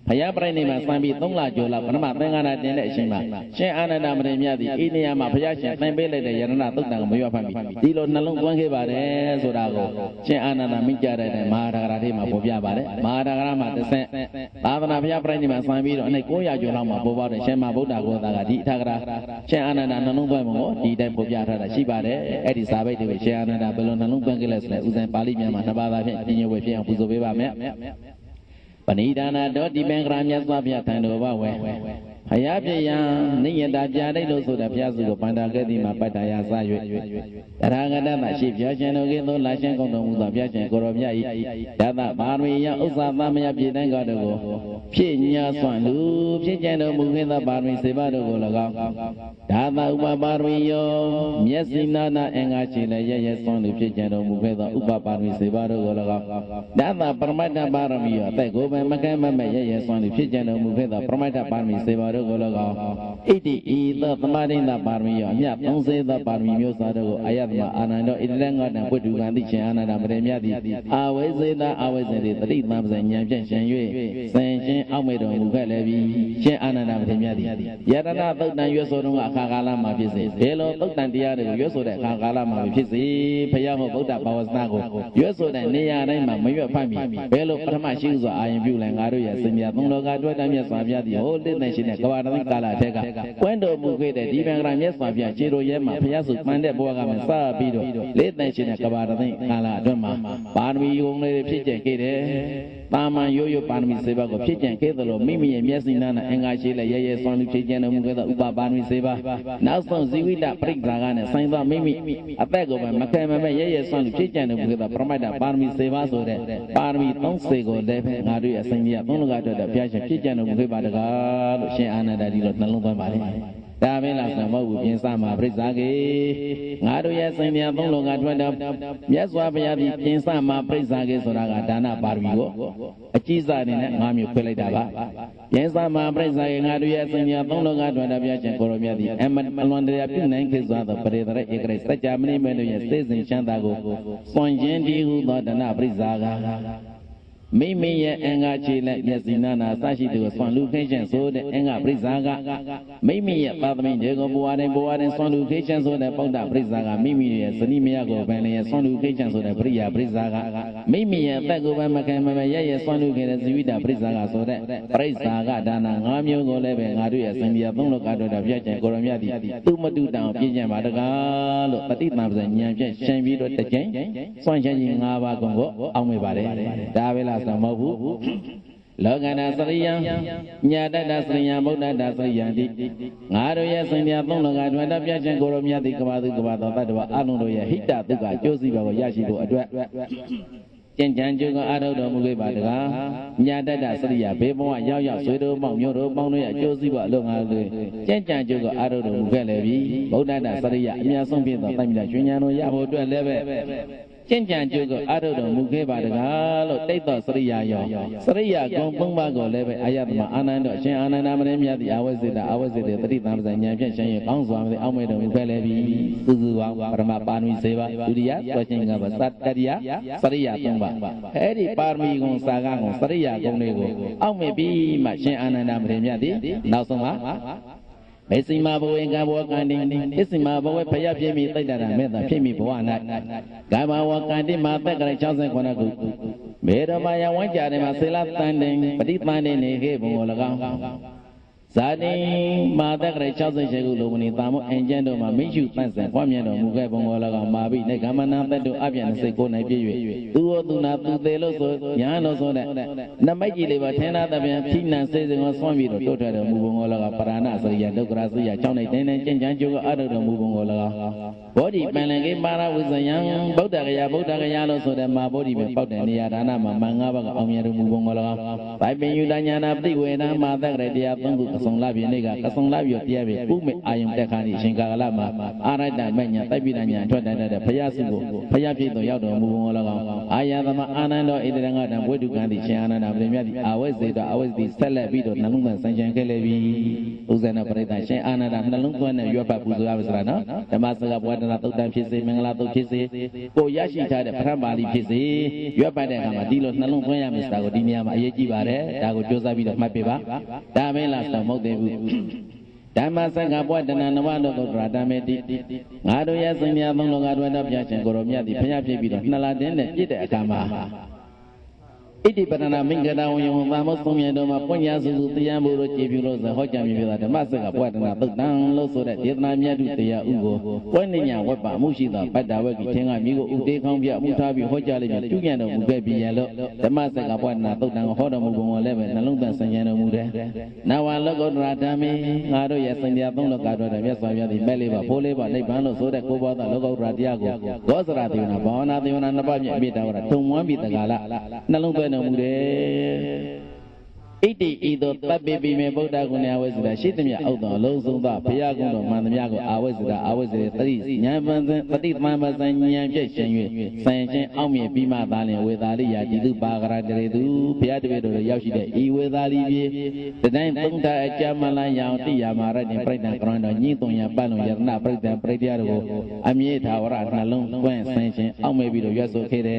A: Hanya perani mas sambil tunglah jola pernah tengah ada nenek sima. Saya anak nama menyati ini yang mak payah tempel ada yang nak tu tang muyuh pami. Di luar nalung tuan ke bare surago. Saya anak nama mencari ada mahara kerana mak bobia bare. Mahara kerana mak tesen. Tapi nak payah perani mas sambil anak koya jola mak bobia ada. Saya mak boda ko tak di tak kerana. Saya anak nama nalung tuan mengo di dalam bobia ada si bare. Edi sahabat itu saya anak nama belum nalung tuan ke les le. Usaha paling yang mana bapa saya ini wes yang puzo bapa me. Panidana do di bengramnya swabya tando bawe. Hayapya ni yada jare lo sudah biasa go pandagati ma padaya sayue. Tarangada ma shi biasa no ke lo la shen kong dong uda biasa koromya i. Dada barwi ya usama maya pidan ga do go. Phit nya swan lu phit jan do mu khin da barwi seva do go laga. Dada upa barwi yo myasi nana enga chi le ye ye swan lu phit jan do mu khin da upa barwi seva do go laga. Dada paramata barami yo tai go makan mama ye ye swan lu phit jan do mu khin da paramata barwi seva do go laga. Iti ida tamadinda barmi yo nya tongse da barmi myo sa do ayat ma anando ilenga na pudu gan ti chen ananda mre mya ti awe se da awe se ri tari tam sa nyam phyan shan yue san shin aw me do mu khat le bi chen ananda mre mya ti yadana thutan yue so dong akha kala ma phit se be lo thutan tiya de yue so de akha kala ma phit se phaya ho buddha bawasana ko yue so de ne ya dai ma mwe phat mi be lo pathama shi so ayin pyu lai nga do ya sin ya thong loka twat ta myat swa phya ti ho lit tan shin ne kawa ta kala the ka kwan do mu kwe de di bang ra myat swa phya chi ro ye ma phaya su man de bwa ka ma sa pi do lit tan shin ne kawa ta kala atwat maပါရမီယုံလေးဖြစ်ကျက်ခဲ့တယ်။တာမန်ရိုးရိုးပါရမီ7ပါးကိုဖြစ်ကျက်ခဲ့သလိုမိမိရဲ့မျက်စိနာနဲ့အင်္ဂါရှိလက်ရဲရဲစွမ်းလူဖြစ်ကျက်တော်မူခဲ့သောဥပပါရမီ7ပါးနောက်ဆုံးဇီဝိတပရိက္ခာကနဲ့ဆိုင်သောမိမိအသက်ကိုပဲမခဲမမဲ့ရဲရဲစွမ်းလူဖြစ်ကျက်တော်မူခဲ့သောပရမတ္ထပါရမီ7ပါးဆိုတဲ့ပါရမီ30ကိုလည်းပဲငါတို့ရဲ့အစဉ်ကြီးသုံးလကအတွက်ဘုရားရှင်ဖြစ်ကျက်တော်မူခဲ့ပါတကားလို့ရှင်အာနန္ဒာဒီလိုနှလုံးသွင်းပါလေ။ဒါမင်းလားဆိုမဟုတ်ဘူးပြင်စမှာပြိဿာကေငါတို့ရဲ့စင်မြသုံးလုံးကထွက်တော့မြတ်စွာဘုရားပြီးပြင်စမှာပြိဿာကေဆိုတာကဒါနပါရမီကိုအကြီးစားအနေနဲ့၅မျိုးခွဲလိုက်တာပါပြင်စမှာပြိဿာကေငါတို့ရဲ့စင်မြသုံးလုံးကထွက်တော့ဘုရားရှင်ကိုရောမြတ်သည်အလွန်တရာပြုနိုင်ခေစွာသောပရိသရဧကရိစัจ जा မဏိမေတို့ရဲ့သိစဉ်ချမ်းသာကိုစွန့်ခြင်းဒီဟုသောဒါနပြိဿာကမိမိရဲ့အင်္ဂါခြေလက်မျက်စိနာနာစရှိသူကိုဆွမ်းလူခိချင်းဆိုတဲ့အင်္ဂါပရိစ္ဆာကမိမိရဲ့သာသမီတွေကိုဘဝတိုင်းဆွမ်းလူခိချင်းဆိုတဲ့ပုဒ္ဒပရိစ္ဆာကမိမိရဲ့ဇနီးမယားကိုပင်လည်းဆွမ်းလူခိချင်းဆိုတဲ့ပရိယာပရိစ္ဆာကမိမိရဲ့အသက်ကိုပဲမခံမမဲ့ရဲ့ဆွမ်းလူခိတဲ့ဇီဝိတပရိစ္ဆာကဆိုတဲ့ပရိစ္ဆာကဒါန၅မျိုးကိုလည်းပဲငါတို့ရဲ့စံပြသုံးလောကတော်တော်ပြည့်ကျင်ကိုရမြတ်သည်သူမတုတံပြည့်ကျင်ပါတကားလို့ပฏิသံပဇဉာဏ်ဖြင့်ရှင်းပြီးတော့တစ်ကြိမ်ဆွမ်းချင်ခြင်း၅ပါးကိုအောင်မေပါတယ်ဒါပဲလားမဟုတ်ဘူး Logana Sariya, Yada Sariya, Buddha Sariyanti, Naruya Sanya Tonga, Piachan Goromia, the Kavadu Kavada, Anuya, Hita, Tuka, Josiba, Yashibo, Janjuga, Ado, Mugaba, Yada Sariya, Bebo, Yaya, Sudo, Monguro, Monia, Josiba, Longa, Janjuga, Ado, Mugalevi, Buddha Sariya, Yasom, Tamila, Juliano, Yabo, ကျင့်ကြံကြုတ်ကိုအာရုံတော်မူခဲ့ပါတကားလို့တိတ်တော်စရိယာယောစရိယာကုံသုံးပါးကိုလည်းပဲအာယတမအာနန္ဒအရှင်အာနန္ဒမရေမြတ်တိအဝိဇ္ဇတအဝိဇ္ဇတေတတိသံပဇဉာဏ်ဖြင့်ရှင်ရဲ့ကောင်းစွာမသိအောက်မဲ့တော်မူခဲ့လည်းပြီသူစုပေါင်းပရမပါရမီ7ပါးဒုတိယသောချင်းကပသတ္တရိယစရိယာ3ပါးအဲ့ဒီပါရမီကုံစာကကုံစရိယာကုံတွေကိုအောက်မဲ့ပြီးမှရှင်အာနန္ဒမရေမြတ်တိနောက်ဆုံးမှာမေစီမာဘဝေကဘောကန္တိဣစီမာဘဝေဖယပြည့်မိတိတ်တရမေတ္တာဖြစ်မိဘဝ၌ကာမဝကန္တိမှာတက်ကလေး69ခုမေရမယဝဉ္ကြတယ်မှာဆေလတန်တင်ပฏิတန်တင်နေခဲ့ဘုံကို၎င်းဇာတိမာတက်ကလေး68ခုလိုမနီတာမို့အင်ကျန်တို့မှာမိရှုတန့်ဆန်ခွာမြတ်တော်မူခဲ့ဘုံကို၎င်းမာပိနေကမနာတတ်တို့အပြည့်နဲ့စိတ်ကိုနိုင်ပြည့်၍သူဝသူနာသူသေးလို့ဆိုညာလို့ဆိုတဲ့နမိတ်ကြီးလေးပါထင်သာတပြန်ဖြိနံစေစဉ်ကိုဆွမ်းပြီးတော့တိုးထွက်တော်မူဘုံကို၎င်းပရာဏစရိယဒုက္ခရစရိယ6နိုင်တိုင်းတိုင်းကျင့်ကြံကြိုးကအထုတော်မူဘုံကို၎င်းဘောဓိပင်လင်ကိပါရဝိဇယံဗုဒ္ဓဂယလို့ဆိုတဲ့မာဘောဓိပဲပေါက်တဲ့နေရာဒါနမှာမင်္ဂဘကအောင်မြတ်တော်မူဘုံကို၎င်းဗိုက်ပင်ယူတညာနာပฏิဝေဒမာတက်ကလေးတရား3ခုအစုံလာပြနေ့ကစုံလာပြတရားပဲဥမေအာယုန်တက်ခါနေရှင်ကာလမှာအာရတ္တမညာတိုက်ပိဋညာထွက်တဲ့ဘုရားစုကိုဘုရားဖြစ်တော်ရောက်တော်မူဘုံကို၎င်းအာယသမအာနန္ဒောဣတရငါတံဝိတုကံတိရှင်အာနန္ဒပရိမြတ်တိအာဝိဇ္ဇေတအာဝိဇ္ဇတိဆက်လက်ပြီးတော့နှလုံးသွင်းဆင်ခြင်ခဲ့လေပြီဥဇဏပရိသရှင်အာနန္ဒနှလုံးသွင်းနဲ့ရွတ်ဖတ်ပူဇော်ရပါစလားနော်ဓမ္မစကားဘဝတနာသုတ်တံဖြစ်စေမင်္ဂလာသုတ်ဖြစ်စေကိုရရှိထားတဲ့ပထမပါဠိဖြစ်စေရွတ်ဖတ်တဲ့အခါမှာဒီလိုနှလုံးသွင်းရမယ်ဆိုတာကိုဒီနေရာမှာအရေးကြီးပါတယ်ဒါကိုကြိုးစားပြီးတော့မှတ်ပေးပါဒါမင်းလားဆိုတော့မဟုတ်သေးဘူးဓမ္မစက္ကပဝတ္တနာနဝတောသုတ္တရာဓမ္မေတိငါတို့ရဲ့စင်ညာသုံးလုံးငါတို့တော့ပြချင်းကိုရောမြတ်သည်ဖျားဖြစ်ပြီးတော့နှစ်လတင်းနဲ့ပြည့်တဲ့အခါမှာဣတိပဒနာမင်္ဂလာဝယံသာမောသုံးမြတ်တော်မှာပုညစုစုတရားမှုတို့ကြည်ပြုလို့ဆိုဟောကြားမြည်ပြတာဓမ္မစက္ကပဝတ္တနာသုတ်တံလို့ဆိုတဲ့ဒေသနာမြတ်တုတရားဥကိုဝိနည်းဝတ်ပါမှုရှိသောဗတ္တဝက်ကြီးထင်ကမိကိုဥတေခေါင်းပြမှုထားပြီးဟောကြားလိုက်ပြီးပြုညံတော်မူခဲ့ပြီးရလို့ဓမ္မစက္ကပဝတ္တနာသုတ်တံကိုဟောတော်မူပုံကိုလည်းပဲနှလုံးသွင်းဆင်ခြင်တော်မူတယ်။နဝလောကုတ္တရာဓမ္မေငါတို့ရဲ့စင်ကြသုံးလောကတော်တဲ့မြတ်စွာဘုရားသည်မဲ့လေးပါဖိုးလေးပါနိဗ္ဗာန်လို့ဆိုတဲ့ကိုးပါးသောလောကုတ္တရာတရားကိုသောစရာသေဝနာဘာဝနာသေဝနာနှစ်ပါးမြတ်အပြည့်တော်တာထုံမွမ်းပြီးတကားလားနှလုံးသွင်းတော်မူတယ်ဣတိဤသို့တပ်ပိပိမေဗုဒ္ဓဂုဏအဝိဇ္ဇာရှိသမျှအောက်တော်လုံးစုံသောဘုရားကုံတော်မှန်သမျှကိုအဝိဇ္ဇာတတိဉာဏ်ပန်ပฏิသမပဇဉာဏ်ဖြင့်ရှင်၍ဆင်ခြင်းအောက်မြင်ပြီးမှသာလင်ဝေသာလိယတိတုပါကရတရေတုဘုရားတပည့်တော်ရောက်ရှိတဲ့ဤဝေသာလိပြေတတိုင်းသုံးတာအကြမလန်းရောင်တိယာမာရတင်ပြိဋ္ဌာန်ကရဏတော်ညှိတုံရပတ်လုံးယရဏပြိဋ္ဌာန်ပြိဋ္ဌာန်တို့ကိုအမြဲထာဝရနှလုံးသွင်းဆင်ခြင်းအောက်မြင်ပြီးတော့ရွတ်ဆိုခဲ့တယ်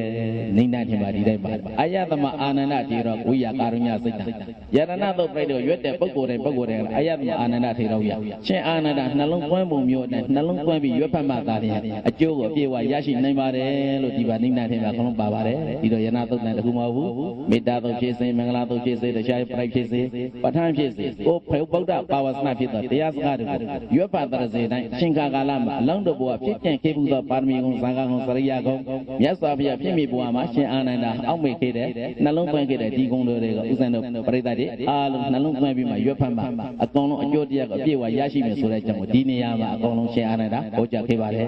A: နိဒာထင်ပါဒီတိုင်းပါအာယသမအာနန္ဒတိရောဝိယကာရုညစိတ်တယရဏတို့ပြိဋ္ဌာန်ရွတ်တဲ့ပုဂ္ဂိုလ်တိုင်းအာယသမအာနန္ဒထေတော်ရရှင်အာနန္ဒနှလုံးသွင်းပုံမျိုးနဲ့နှလုံးသွင်းပြီးရွတ်ဖတ်မှသာလျှင်အကျိုးကိုအပြည့်အဝရရှိနိုင်ပါတယ်လို့ဒီပါနိဒာထင်ပါခလုံးပါပါတယ်ဒီတော့ယရဏသုတ်တန်တခုမဟုတ်ဘူးမေတ္တာသုတ်ဖြစ်စေမင်္ဂလာသုတ်ဖြစ်စေတရားပြိုက်ဖြစ်စေပဋ္ဌာန်းဖြစ်စေကိုဗုဒ္ဓဘာဝစနာဖြစ်သောတရားစကားတွေကိုရွတ်ဖတ်တဲ့စေတိုင်းရှင်ကာလမှာအလုံးတော်ဘဝဖြစ်ကျင့်ခဲ့မှုသောပါရမီကုံဇာကကုံစရိယကုံမြတ်စွာဘုရားဖြစ်မိဘဝမှာရှင်အာနန္ဒအောက်မေ့ခဲ့တဲ့နှလုံးသွင်းခဲ့တဲ့ဒီကုံတော်တွေကဥစ္စာတို့ပရိသတ်တွေအားလုံးနှလုံးသွင်းပြီးမှရွတ်ဖတ်မှအကုန်လုံးအကျိုးတရားကိုအပြည့်အဝရရှိမယ်ဆိုတဲ့အကြောင်းကိုဒီနေရာမှာအကုန်လုံးရှင်အာနန္ဒဟောကြားခဲ့ပါတယ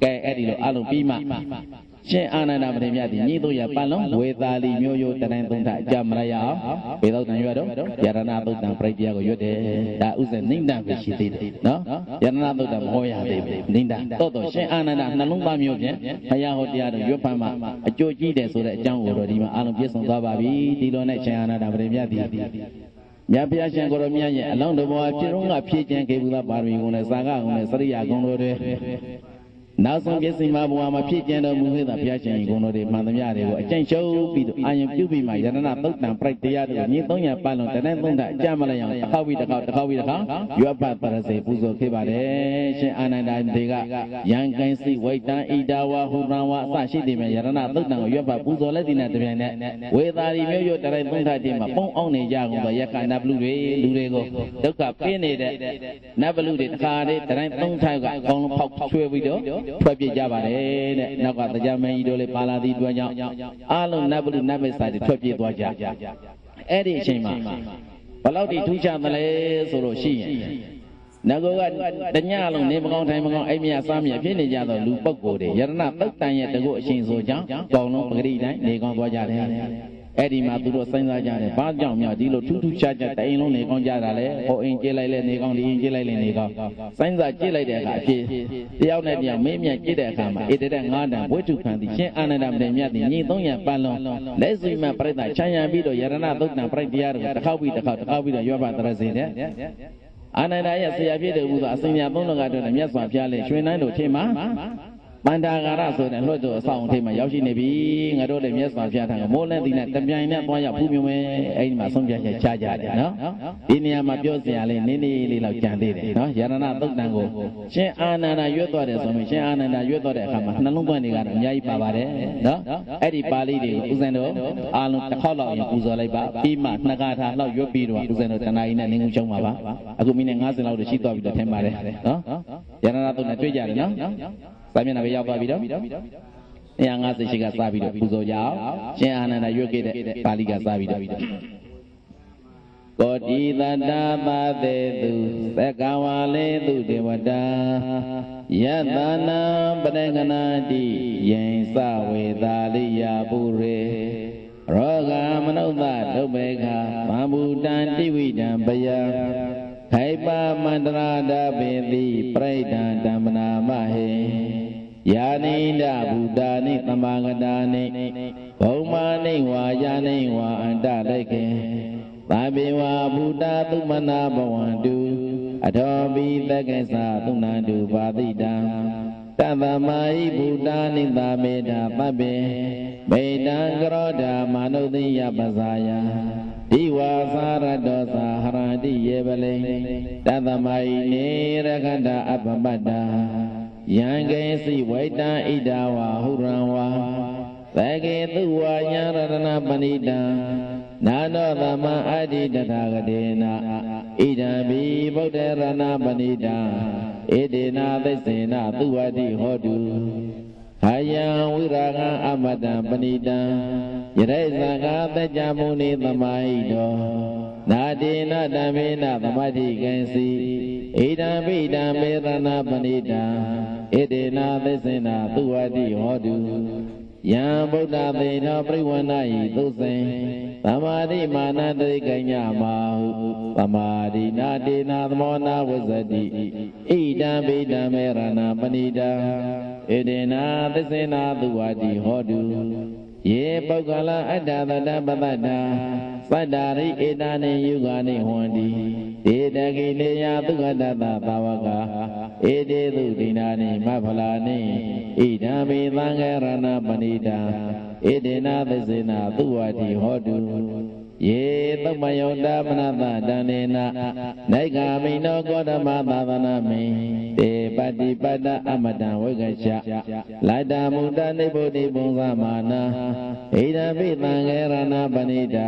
A: ်ကဲအဲ့ဒီလိုအလုံးပြီးမှရှင်အာနန္ဒပရိမြတ်သည်ညီတို့ရပတ်လုံးဝေသာလီမျိုးရိုးတတိုင်းသုံးထအကြမရရအောင်ဘေသောတန်ရွတ်တော့ယရဏသုတ်တံပြိတရားကိုရွတ်တယ်ဒါဥစ္စာနိဒာပဲရှိသေးတယ်နော်ယရဏသုတ်တံမဟောရသေးဘူးနိဒာတော့ရှင်အာနန္ဒနှလုံးသားမျိုးဖြင့်ဘုရားဟောတရားတို့ရွတ်ဖတ်မှအကျိုးကြီးတယ်ဆိုတဲ့အကြောင်းကိုတော့ဒီမှာအလုံးပြည့်စုံသွားပါပြီဒီလိုနဲ့ရှင်အာနန္ဒပရိမြတ်သည်မြတ်ဘုရားရှင်ကိုရောမြတ်ရဲ့အလောင်းတော်ဘဝဖြစ်တော့ကဖြည့်ကျင်ခဲ့ဘူးသားပါရမီကုံနဲ့စာကကုံနဲ့စရိယာကုံတို့တွေနောက်ဆုံးပြည့်စုံမှာဘဝမှာဖြည့်ကျင်တော်မူခဲ့တာဘုရားရှင်ကုံတော်တွေမှန်သမျှတွေကိုအကျင့်ရှုပ်ပြီးတော့အာယံပြုပြီးမှယရဏသုတ်တံပြိဋ္ဌတရားတို့ညီ300ပတ်လုံးတနေ့သုံးတာအကြမလျောင်တစ်ခေါက်ပြီးတစ်ခေါက်ရွတ်ပတ်ပရစေပူဇော်ခဲ့ပါတယ်ရှင်အာနန္ဒာတွေကယံကိုင်းစိဝိတံဣဒဝဟူရံဝအစရှိတယ်မြယရဏသုတ်တံကိုရွတ်ပတ်ပူဇော်လက်ဒီနဲ့တပြိုင်နက်ဝေသာရီမျိုးရိုးတနေ့သုံးတာဒီမှာပုံအောင်နေကြကုန်သောယက္ခနတ်လူတွေကိုဒုက္ခပေးနေတဲ့နတ်ဘလူတွေတခါတည်းတနေ့သုံးထိုက်ကအကုန်လုံးဖောက်ဆွဲပြီးတော့ထွက်ပြေးကြပါတယ်တဲ့နောက်ကတရားမင်းကြီးတို့လည်းပါလာသည့်အတွက်ကြောင့်အားလုံးနတ်ဘလူနတ်မစ္ဆာတွေထွက်ပြေးသွားကြ အဲ့ဒီအချိန်မှာဘယ်လောက်ထိထူးခြားသလဲဆိုလို့ရှိရင်ငါကတညလုံးနေမကောင်းထိုင်မကောင်းအိမ်မြစားမြဖြစ်နေကြတော့လူပုဂ္ဂိုလ်တွေယရဏသုတ်တန်ရဲ့တကုတ်အရှင်ဆိုကြောင်းကောင်းလုံးပဂရိတိုင်းနေကောင်းသွားကြတယ်အဲ့ဒီမှာသူတို့စဉ်းစားကြတယ်ဘာကြောင့်မြောက်ဒီလိုထူးထူးခြားခြားတအိမ်လုံးနေကောင်းကြတာလဲဟိုအိမ်ကြည့်လိုက်လဲနေကောင်းဒီအိမ်ကြည့်လိုက်လဲနေကောင်းစဉ်းစားကြည့်လိုက်တဲ့အခါအဖြစ်တယောက်နဲ့တယောက်မင်းမြတ်ကြည့်တဲ့အခါမှာဧတတဲ့ငါးတန်ဝိတုခံသည်ရှင်အာနန္ဒမထေရမြတ်သည်ညီ300ပန်းလုံးလက်စွိမှပြိတ္တာချမ်းရံပြီးတော့ယရဏသုတ်တန်ပြိတ္တရားတွေကိုတစ်ခေါက်ပြီးတော့ရွတ်ပါတရစေတဲ့အာနန္ဒရဲ့ဆရာဖြစ်တဲ့ဘုရားအစင်ညာသုံးတော်ကတော့မြတ်စွာဘုရားလေရွှေနှိုင်းတို့ထင်မှာပန္တာဂါရဆိုတဲ့လွှတ်တော်အဆောင်အထိပ်မှာရောက်ရှိနေပြီငါတို့လည်းမြတ်စွာဘုရားထံကမိုးလင်းသည်နဲ့တပြိုင်နဲ့သွားရောက်ဖူးမြုံမယ်အဲ့ဒီမှာဆုံးဖြတ်ချက်ချကြတယ်နော်ဒီနေရာမှာပြောစရာလေးနည်းနည်းလေးလောက်ကြံသေးတယ်နော်ယရဏသုတ်တန်ကိုရှင်အာနန္ဒရွတ်သွားတယ်ဆိုရင်ရှင်အာနန္ဒရွတ်သွားတဲ့အခါမှာနှလုံးသွင်းတွေကတော့အများကြီးပါပါတယ်နော်အဲ့ဒီပါဠိတွေကိုဦးဇင်းတို့အားလုံးတစ်ခေါက်လောက်ရင်ပူဇော်လိုက်ပါပြီးမှနှစ်ကားထားလောက်ရွတ်ပြီးတော့ဦးဇင်းတို့တဏှာကြီးနဲ့နင်းကုန်းချုံပါပါအခုမိနစ်50လောက်ရှိသွားပြီတော့ထင်ပါတယ်နော်ယရဏသုတ်တန်တွေ့ကြတယ်နော်စာမျက်နှာပဲရောက်သွားပြီတော့150ရှိကစပြီးတော့ပူဇော်ကြအောင်ရှင်အာနန္ဒရွတ်ခဲ့တဲ့ပါဠိကစပြီးတော့ကောတိတတ္တပါတေသူသက္ကဝါလေသူဒေဝတာယတနာပရဂနာတိယိစဝေသာလိယပုရေရောဂမနုဿဒုဗ္ဗေခဗံဘူတံတိဝိတံပယခိုပမန္တရာဒပေတိပရိဒံဓမ္မနာမဟေယာနိဒဗုဒ္ဓာနိသမ္မာဂတာနိဘုံမာနိဝါယာနိဝါအန္တလိကေသဗ္ဗေဝဗုဒ္ဓသုမနာဘဝန္တုအထောပိသက္ကေသသုဏန္တုပါတိတံတဗ္ဗမာဟိဗုဒ္ဓာနိသမေတ္တပပ္ပေမေတ္တံကရောဓမာနုသိယပဇာယဒီဝါသရတောသဟရတိယေပလိတဗ္ဗမာဟိနေရခန္တာအပပတ္တာယံကေစီဝိတံဣဒဝါဟုရံဝါသကေသူဝါယံရတနာပဏိတံနာနောသမံအတ္တိတထာဂတေနဣဒံဘိဗုဒ္ဓရဏပဏိတံဣဒေနာသစ္စေနသူဝတိဟောတုဟာယံဝိရာဂံအမတံပဏိတံယရိဇာကသัจจမုနိသမာဟိတောနာတိနဓမ္မေနသမတိကံစီဣဒံပိဒံမေသနာပဏိတံဣဒေနာသစ္စေနသူဝတိဟောတုယံဗုဒ္ဓသေနောပြိဝဏယိသုစေသမာဓိမာနတိကညမာဟုသမာဓိနာတေနာသမောနာဝဇ္ဇတိဣဒံပိဒံမေရဏပဏိတံဣဒေနာသစ္စေနသူဝတိဟောတုယေပုဂ္ဂလအတ္တတတပတ္တာပတ္တာရိဧတာနိယုဂာနိဟွန်တိဒေတကိလေယသုခတတသာဝကဧတေသူဒိနာနိမဖလာနိဣဒံမေသံဃရဏပဏိတံဣဒေနာသစ္စေနသူဝတိဟောတုယေသုမယောတမနတတန္နေနနိုင်ဂာမိနောကောဓမသာသနာမိတေပတိပတ္တအမတံဝိကချလတ္တမုတ္တနိဗ္ဗုတိပုံသမာနာဣဒံပိသံဃရဏပဏိတံ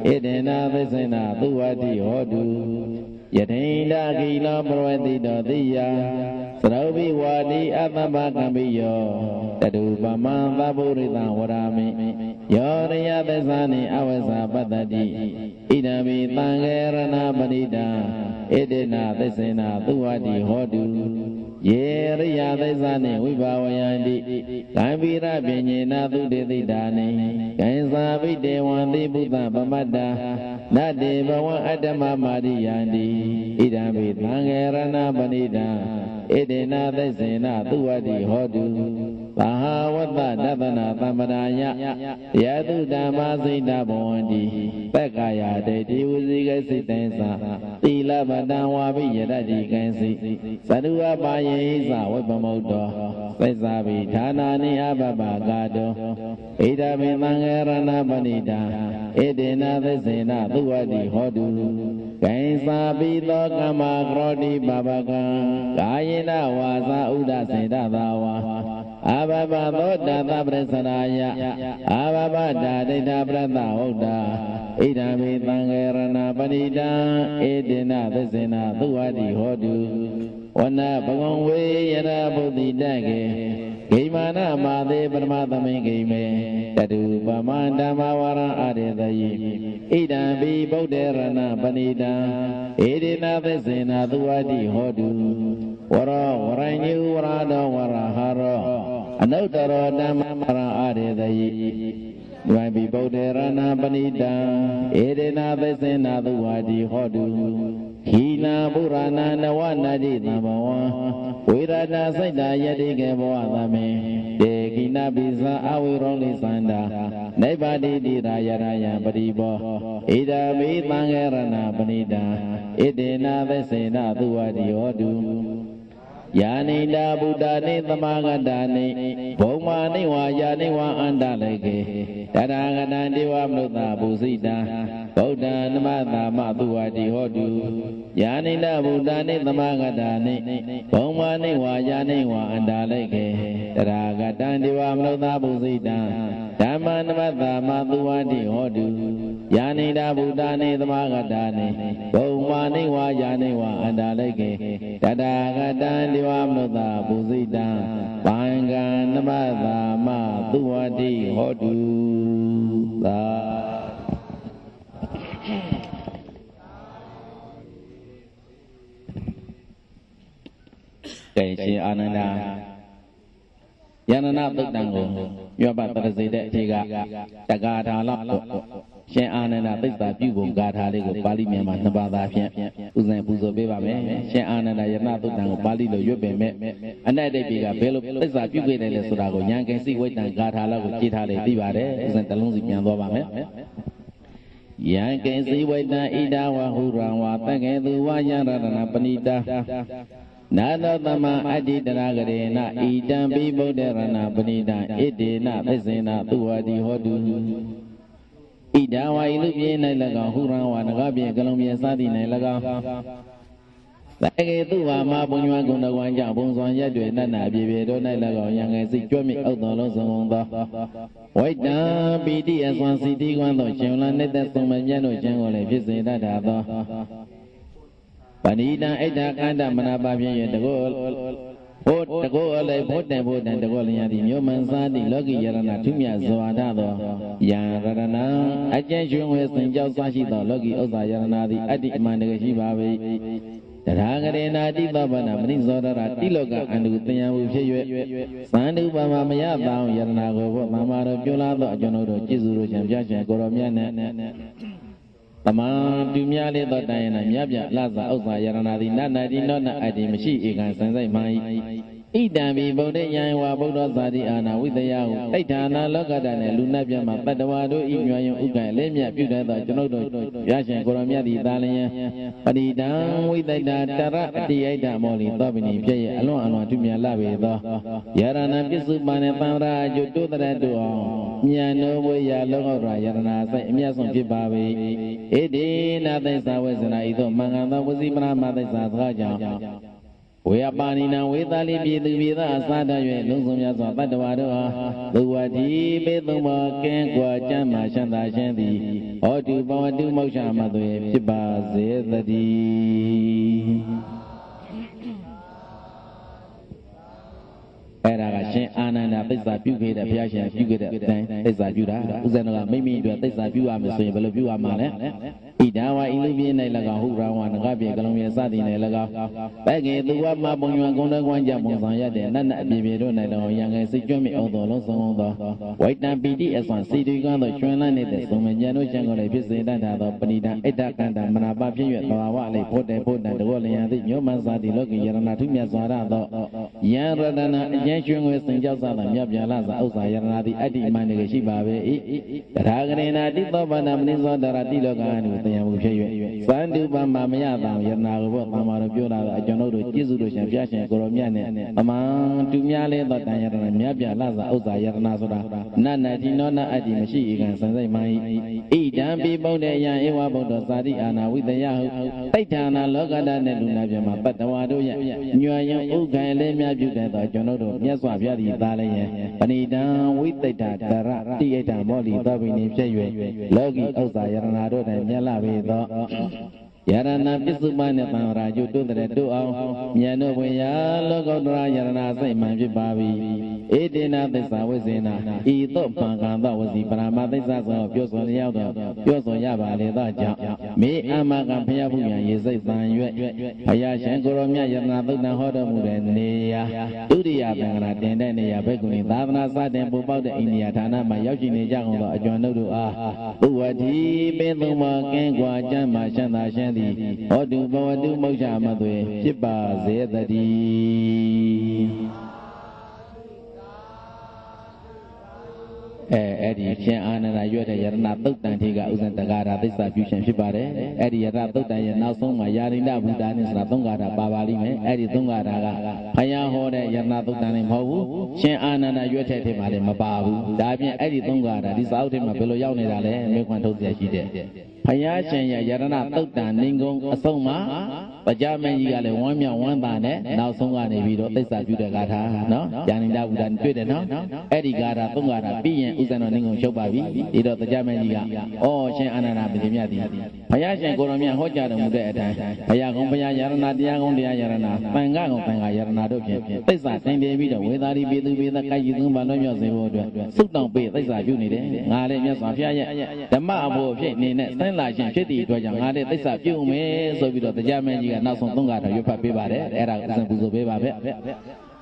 A: ဣဒေနာသစ္စေနသူဝတိဟောတုယထိန္ဒကိလောပရဝတိတောတိယသရောဘိဝါတိအတ္တမကံပိယောတတုပမံသဗ္ဗုရိတံဝရမိယောရိယသစ္စာနိအဝဇ္ဇပတ္တိဣဒံမိသံဃေရဏပဏိတံဣဒေနာသစ္စေနသူဝတိဟောတုယေရိယသစ္စာနိဝိဘာဝယန္တိကံပိရပညေနသုတေတိတာနိကံသာဘိတေဝံတိဘုဒ္ဓပမတ္တာနတေဘဝအတ္တမမာရိယန္တိဣဒံမိသံဃေရဏပဏိတံဣဒေနာသစ္စေနသူဝတိဟောတုဘာဝတ္တဒသနာသမ္ပရာယယတုဓမ္မစိတ်တဘဝန္တိပက္ခယာတေတိဝစီကစိတ်တေသသီလပတံဝါဘိယတတိကံစိသရုဝပါယေဟိသဝိပမုတ်တောသစ္စာဘိဌာနာနိအဘဘဂါတောဣဒမေသံဃရဏပဏိတံဣဒေနာသစ္စေနသူဝတိဟောတုကံစာပိသောကမ္မကရောတိပပကံကာယေနဝါစာဥဒ္ဒစေတသာဝါအဘဘသောတသပရိစရာယအဘဘတာဒိဋ္ဌပရတဟုတ်တာဣဒံမေသံဃေရဏပဏိတံဣဒေနသစ္စေနသူဝတိဟောတု wana bagong we yara buddhi dage gimana made permatame gime tadu pamandama wara adedayi idam bi bodherana panida edina vesena duwadi hodu wara waranyu warada warahara anuttara dhammara adedayi Dwai bi bodherana panida edina vesena duwadi hodu Hina Purana Nawanadi Namawa Virana Saita Yadike Boadame Dekina Bisa Awiroli Sanda Nebadi Dira Yaraya Padibo Ida Vitangerana Panida Idina Vesena Duwadi Odu Yaninda Buddha ni Tamagadani Boma ni wa yani wa andaleke Tadagana Diwa Mluta Busita Buddha Namata Matuwadi Hodu Yaninda Buddha ni Tamagadani Boma ni wa yani wa andaleke Tadagana Diwa Mluta Busita Dhamma Namata Matuwadi Hodu Yaninda Buddha ni Tamagadani Boma ni wa yani wa andaleke Tadagana Wamnota Busita Banga Namada Ma Duwadi Hodu Kaya Ananda Yanana Tutango Yabata Zeta Tiga Tagata Lap Shen Ananda Tista Pugo Gata Lego Bali Mema Nabada Uzan Puzo Beba Me Shen Ananda Yana Tutango Bali Lo Yobe Me Another Biga Bello Tista Pugo de Sodago Yankan see Wait and Gata Lago Kita Libare Uzan Talonzi Yandova Me Yankan see Wait and Idawa Hurawa Tangan Wayana Panita Nada Tama Adi Danagarena Idam Bibo Derana Panida Idina Vesena Tuadi Hodu Idawa Ilubi Nailaga Hurawa Nagabi Columbia Sadi Nailaga Lagi Tuwa Mabunya Gunda Wanja Bunzon Yadu Nana Bibedo Nailaga Yang Sikomi Outolo Sonda Waita BDS1 City Guando Chula Neta Sumanyano Changole Visita Dada Panida Eda Kanda Manababia the goal Put the goal, put the wood and the goal in the human side, Logi Yarana Tumia Zoadado, Yarana, Ajan West and Josashi, Logi Oza Yarana, the Adi Mandagashi, the Hagarena di Babana, Mizora, Tiloga, and Utaya will show you. Sandu Bamaya down Yaranago, Mamma Jolado, Jonodo, Chizuru, Jamjasha, Goromiana. Tama Dumiale Diana Yabia Laza Oza Yaranadi Nana di Nona Adi Mashi Igan Sanzai Mai Idami Bode Yanwa Bodo Zadi Ana with the Yao Taitana Logadana Lunabiama Padawado Inuayo Uga Lemia Puda Jonodo Yashan Goromia di Dalia Padida with the Tara Dieta Moli Tobini Pay Alone Tumia Labe Yarana Pisumana Pamra Jutu Rado Miano Boya Logora Yarana Miason Jibawe Ede nothing was an idol, Mangana was even a mother's Raja. We are Banina with Ali with us, Sada, Luzumia, Badawado, Luadi, Beduma, Ken, Jama, Shanda, Shandi, or do Bawadu Moshama, Tiba, Zedi. Shen Ananda, this are Puke, the Piasha, Puke, this are Judah, Uzana, maybe this are you, I'm a simple of you, Amana. Idawa, Illuvian, Laga, Hura, and Gabi, Columbia, Sadi, Laga. Back in the Wama, Bonua, Gonda, Wanja, Monsaya, Nana, Bibidona, Young, and Sijumi, although Loso, White Nam BDS1, City, Ganda, Chuana, Somajano, Jango, Pisida, Panida, Etakanda, Manabapi, Lawale, Port, and the Wally, and the Yoman Sadi, looking Yaranatumia Zara, Yarana, Yanshun West and Jazana, Yabjalaza, Ousa, the Adi Manigashiba, Tagarena, Dibana, Nizo, Daratilogan, with the Yamu, Sandu Bamaya, Yana, Mama Biola, Jonodo, Jizu, Shampiashan, Goromian, Among Tumiale, Dayana, Yabjalaza, Ousa, Yarnazora, Nana, Dinona, Adi Mashi, and Sanzai Mai, Idam Bibo, Ewa Bodo Sadi, Anna, with the Yahu, Taitana, Logada, Nelunabia, but the Wado, New Uga, Lemia, Jonodo, Yaswa, Yadi, Panida, with the Tara, Theatre, Molly, Dobin, Logi, Osa, Yarnado, and Yala, Yarana Pisumana Raju to the Duo, Yano Wea, Logodra Yarana Saiman Babi, Edina the Sawazina, Eto Panganda was the Brahma, the Sasa of Yoso Yado, Yoso Yaba, Ledaja, Me Amaka Piabuya, Yesan, Ayashan Goromia Yarana, Hoda Mudania, Udia Bangana, Dendania, Beguni, Davana Sadan, Bubba, India Tana, Mayaki Jango, Jono, Uati, Benduma, Kangwa, Jama, Shana. Odu Bawadu Moja Madwe, Shiba Zedadi Eddie Shan Anna Yoda Yarna Tutan Tiga Usan Tagara, this fusion Shibare, Eddie Ratuta, now song my Yarina Budanis Ratungara, Babali, Eddie Tungara, Payahore, Yarna Tutan in Hovu, Shan Anna Yoda Mababu, Davian Eddie Tungara, this out in my below Yaunidale, make one to the Shide. Payashan Yarana Tutan, Ningo, Asoma, Pajaman Yale, 1 year, 1 bane, now Songa Nevido, this are Judah Gata, no, Janina Budan Twitter, no, Eddie Gata, Tungara, Pian, Usan Ningo Shobabi, Ido the Jamania, oh, Shan Anna Bimiadi. Payashan Goromia Hoja, the Mudet, Payagom Yarana, Diagon Yarana, Pangago Panga Yarana, this are Saint David, without it be the Kayum Banoya, they would. So don't be, this are unity, Nale, Safia, the Mabo, Nina. Like Shitty to young this are few me, so we got the German, you are not some Tunga, you papi bare, era Buzo Beba.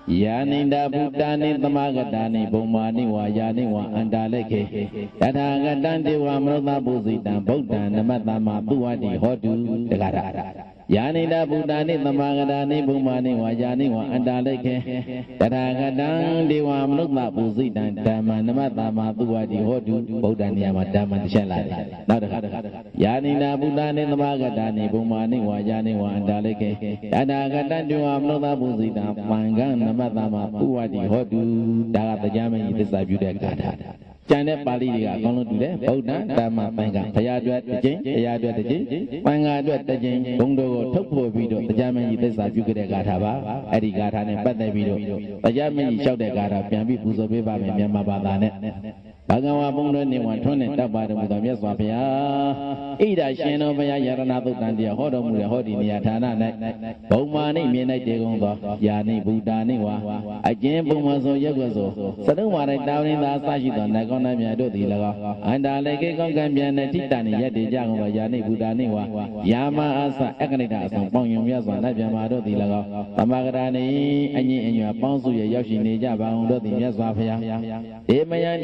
A: Yaninda Butani, the Magadani, Bomani, Wayani, and Daleke. That I got done the Wamroda Buzi, and Botan, the Madama, Buadi, Hodu, the Gada. Yaninda Butani, the Magadani, Bomani, Wayani, and Daleke. That I got done the Wamroda Buzi, and Dama, the Madama, Buadi, Hodu, Bodania, Madama, the Shalai. Yaninda Butani, the Magadani, Bomani, Wayani, and Daleke. And I got done the Wamroda Buzi, and Mangan. Madama, Puadi, Hodu, Dara Yaman, this I view that Gata. Janet Paliga, Gono to them, Boda, Dama, Panga, Tayadu the Jane, Tayadu the Jane, Panga the Jane, Bondo, Topo video, the Yaman, this I view that Gata, Eddie Gata and Pata video. The Yaman showed the Gata, Piambi Puzo Beba, and Yamabana. Bagawa Bondo, one ton and Tabata with a Yaswapia. Ida Shano Baya Yaranato Tandia, Hodom, the Hodi Yatana, Bomani, Mina Degonga, Yani Budani, again Bomazo Yagozo. Saduma down in the Sajidan, Nagona Miado de Laga, and I like a Gambia Titani, Yadi Jango, Yani Budani, Yama Asa, Agnitas, and Ponyum Yazan, Yamado de Laga, Amagadani, and your Ponsu Yashi Nija, Bondo de Yaswapia. Emaya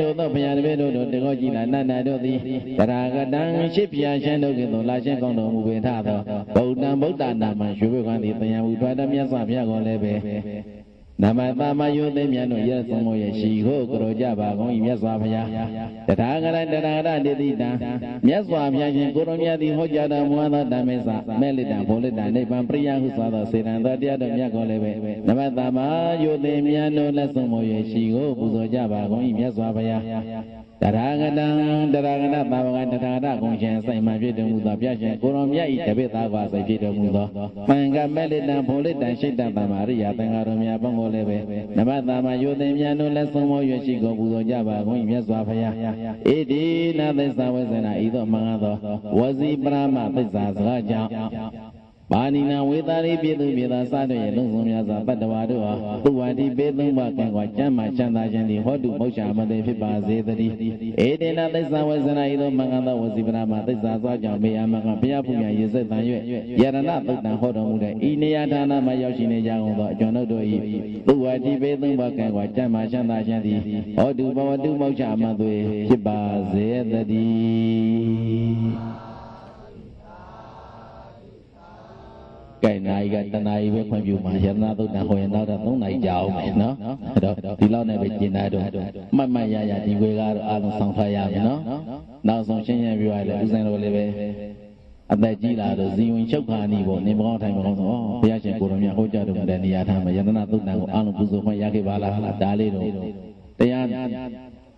A: the Gojina, Nana Dodi, Ragadan, Shipia, Shandogan, Lashakono, moving Tata, Bodan, Bodan, Sugar, we try to Miasapia Lebe. Namama, you, the Miano, yes, she go, Grojaba, going Miasapia. The Tagara, the Rada, the Dita, Miasapia, Goromia, the Hojada, Mwana, Damesa, Melida, Polita, Nepan Priya, who saw the Sedan, the other Miacolebe. Namama, you, the Miano, Lasomoye, she go, Buzojaba, going Miasapia. Daragadan, Daragana, Bavagana, Conscience, my video Muda Piaja, Goromia, Tabeta was a video Muda. Manga Melida, Polita, Shita, Maria, Tangaromia, Bangolebe, Namadama, Yodemiano, Lasomo, Yoshigo, Buzojaba, going Yaswapaya. Edi, Nada, was an Aido Mangado, was the Brahma, the Zazaja. Banina with a repeat with a Saturday, Luzumia, Padavadua, who are the bedroom working with Jama Chanda Jandi, Hodu Moshama, the Fiba Zedri. Edina, the Sawas and Ido Maganda was the Brahma, the Zazaja, Mayama, Piapuya, Yezet, Yarana, Hodomuda, Iniatana, Mayoshine Jango, Jonodoi, who are the bedroom working with Jama Chanda Jandi, Hodu Moshama, the Fiba Zedri. Cái này cái tên này với quan vụ mà hiện nay tôi đã hồi nào đã tối này giàu mày nó đó thì lâu này bị chuyện này rồi mà ya thì quê ra ăn xong thay ya nó nào xong sinh nhật vui là cứ sang rồi về anh ta chỉ là được riêng mình sốc hà ni bộ nên có thành một con bây giờ cô đồng nhà hỗ trợ được đền nhà tham mà hiện nay tôi đang ăn bữa giờ phải ya cái bà là đá lên rồi thế anh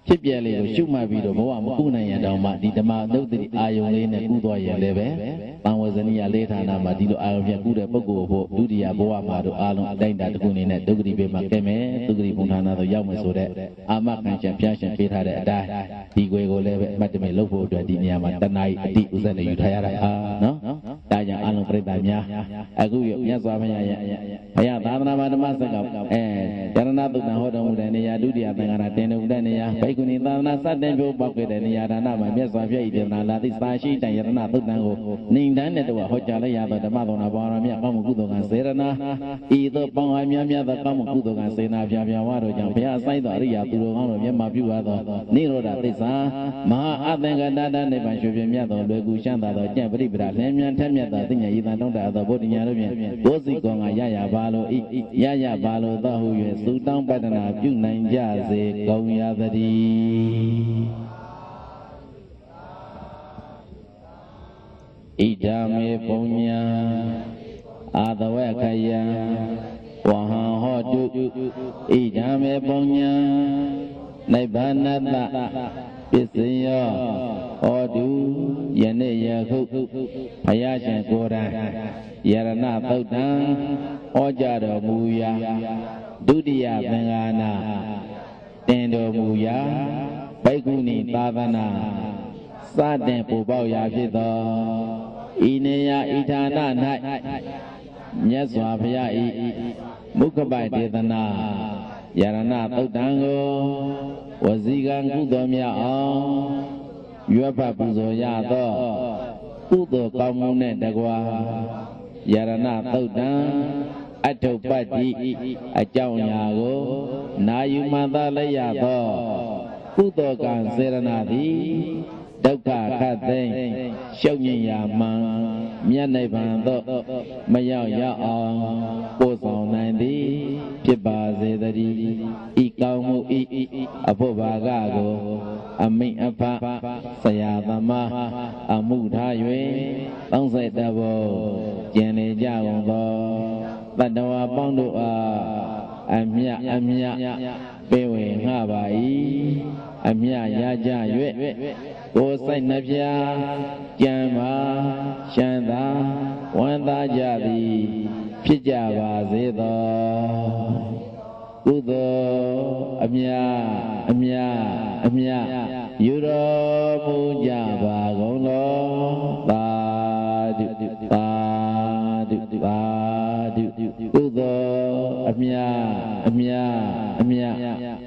A: chip về liền chúc mà vì đồ bố à một cú này nhà đầu mà đi đâm đâu thì ai dùng lên này cú toa về lên bé bằng vào dân nhà lên thằng nào mà đi đồ ai dùng cú để bắt gỗ bộ đủ đi à bố à mà đồ ai dùng đánh đá cú này này đâu đi về mà cái mẹ đâu đi phong thang nào rồi giao mà số đấy à mà càng chém phê thà đấy đây đi quay gỗ lên bé mà cho mày lâu bộ rồi đi nhà mà tân này đi usen này thay ra nó đại nhà ăn ပရိသတ်များအခုမြတ်စွာဘုရားရဲ့ဘုရားသာသနာ့ဓမ္မစကားယရဏသုတ္တံဟောတော်မူတဲ့နေရာဒုတိယသံဃာတင်တော်မူတဲ့နေရာဘိက္ခုနီသာသနာစတင်ပြုပေါက်ခဲ့တဲ့နေရာဒါနမှာမြတ်စွာဘုရားဤဒေသနာလာသည့်စာရှိတိုင်ယရဏသုတ္တံကိုနှိမ်တန်းတဲ့တော့ဟောကြားလိုက်ရသောဓမ္မတော်နာဘောရမြတ်ကောင်းမှုကုသိုလ်ကစေရနာဤသို့ပေါင်းအားများများသောကောင်းမှုကုသိုလ်ကစေနာပြပြဝါတို့ကြောင့်ဘုရားဆိုင်သောအရိယာသူတော်ကောင်းတို့မျက်မှောက်ပြုအပ်သောနိရောဓသစ္စာမဟာအသင်္ကတတနိဗ္ဗာန်ရွှေပြည့်မြတ်သောလွယ်ကူရှမ်းသာသောကျင့်ပရိပဒလင်းမြန်ထက်မြတ်သောသိဉ္ဇာဤတန်တောင်းတသောဘုဒ္ဓညာတို့ဖြင့်ဘိုးစီကောငါရပါလို့ရပါလို့သောဟု၍သုတောင်းပတ္တနာပြုနိုင်ကြစေကုန်ရသတည်းဣဒာမေပုညံအာသဝေခယံဝဟံဟောတုဣဒာမေပုညံနိဗ္ဗာနတပစ္စယောဟောတုယနေ့ယခုဘုရားရှင်ကိုယ်တိုင်ယရဏသုတ်တံဟောကြားတော်မူရာဒုတိယသံဃာနာတင်တော်မူရာဘိက္ခုနီသာသနာစတင်ပူပေါက်ရာဖြစ်သောဤနေရာဤဌာန၌မြတ်စွာဘုရားဤမုခပိုက်ဒေသနာယရဏသုတ်တံကိုဝစီကံကုသိုလ်များအောင်ရွတ်ဖတ်ပူဇော်ရသောကုသိုလ်ကောင်းမှုနှင့်တကားယရဏသုတ်တံအထုပ္ပတ္တိအကြောင်းအရာကိုနာယူမှသာလည်းရသောကုသိုလ်ကံစေရနာသည်ဒုက္ခခတ်သိမ်းရှုပ်ညင်ရာမှန်မြတ်နိဗ္ဗာန်သို့မရောက်ရအောင်ပို့ဆောင်နိုင်သည်ဖြစ်ပါစေတည်းဤကောင်းမှုဤအဖို့ဘာကကိုအမိန့်အဖဆရာသမားအမှုထား၍30တဘောကျင်လေကြကုန်သောတတ္တဝါပေါင်းတို့အားအမြပေးဝေငှပါ၏အမြရကြ၍ကိုယ်စိတ်နှပြကြံပါရှမ်းသာဝမ်းသာကြသည်ဖြစ်ကြပါစေသောကုသိုလ်အမြယူတော်မူကြပါကုန်သောသာဓုသာဓုသာဓုကုသိုလ်အမြ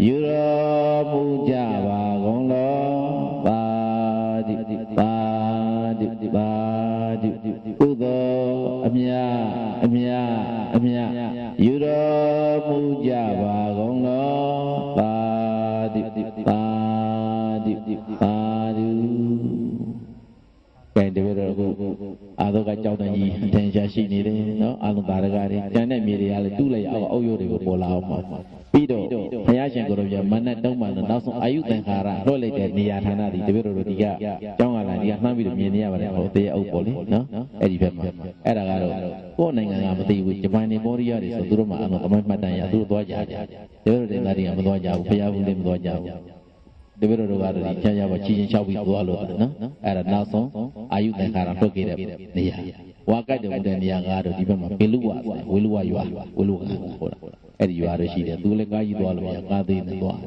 A: ယူတော်မူကြပါကုန်သောသာဓုသာဓုသာဓုကုသိုလ်အမြယူတော်မူကြပါကုန်သောသာဓုသာဓုသာဓုကဲတပည့်တော်ကိုအာသောကကြောက်တန်ကြီးအထင်ရှားရှိနေတယ်နော်အာလုံတာရကတွေကျန်တဲ့မြေတွေကလည်းတူးလိုက်အောက်ရုပ်တွေကိုပေါ်လာအောင်ပါပြီးတော့ဘုရားရှင်ကိုယ်တော်ပြမနတ်တုံးမှန်တော့နောက်ဆုံးအာယုသင်္ခါရလွှတ်လိုက်တဲ့နေရာဌာနတွေတပည့်တော်တို့ဒီကကျောင်းကလာဒီကနှမ်းပြီးတော့မြင်နေရပါတယ်ဟောသေးအုပ်ပေါ့လေနော်အဲ့ဒီဘက်မှာအဲ့ဒါကတော့ကိုယ့်နိုင်ငံကမသိဘူးဂျပန်နေမောရီးယားတွေဆိုသူတို့မှအမှန်မှတ်တမ်းရသူတို့သွားကြတယ်တပည့်တော်တွေသားတွေကမသွားကြဘူးဘုရားဘူးလည်းမသွားကြဘူးတပည့်တော်တို့ကတော့ဒီချမ်းရပါချီချင်းလျှောက်ပြီးသွားလို့နော်အဲ့ဒါနောက်ဆုံးအာယုသင်္ခါရလွှတ်ခဲ့တဲ့နေရာဝါကတ်တော်တဲ့နေရာကတော့ဒီဘက်မှာပေလူဝဝေလူဝရွာဝေလူကဟောတာအဲ့ဒီရွာတော့ရှိတယ်သူလည်းကားကြီးသွားလို့ရကားသေးနဲ့သွား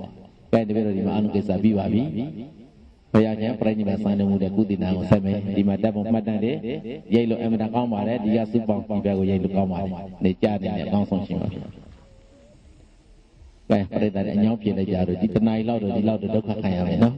A: ကဲတပည့်တော်ဒီမှာအနုကိစ္စပြီးပါပြီဘုရားရှင်ပြိဋိဘံစံတော်မူတဲ့ကုသီနာကိုဆက်မယ်ဒီမှာတပ်ပုံမှတ်တမ်းတယ်ရိတ်လို့အမှန်တကောင်းပါတယ်ဒီကစုပေါင်းပြကိုရိတ်လို့ကောင်းပါတယ်နေကြတယ်အကောင်းဆုံးရှင်ပါဗျာကဲပြိဋိတဲ့အညောင်းပြလိုက်ကြတော့ဒီတဏှာကြီးလောက်တော့ဒီလောက်တော့ဒုက္ခခံရမယ်နော်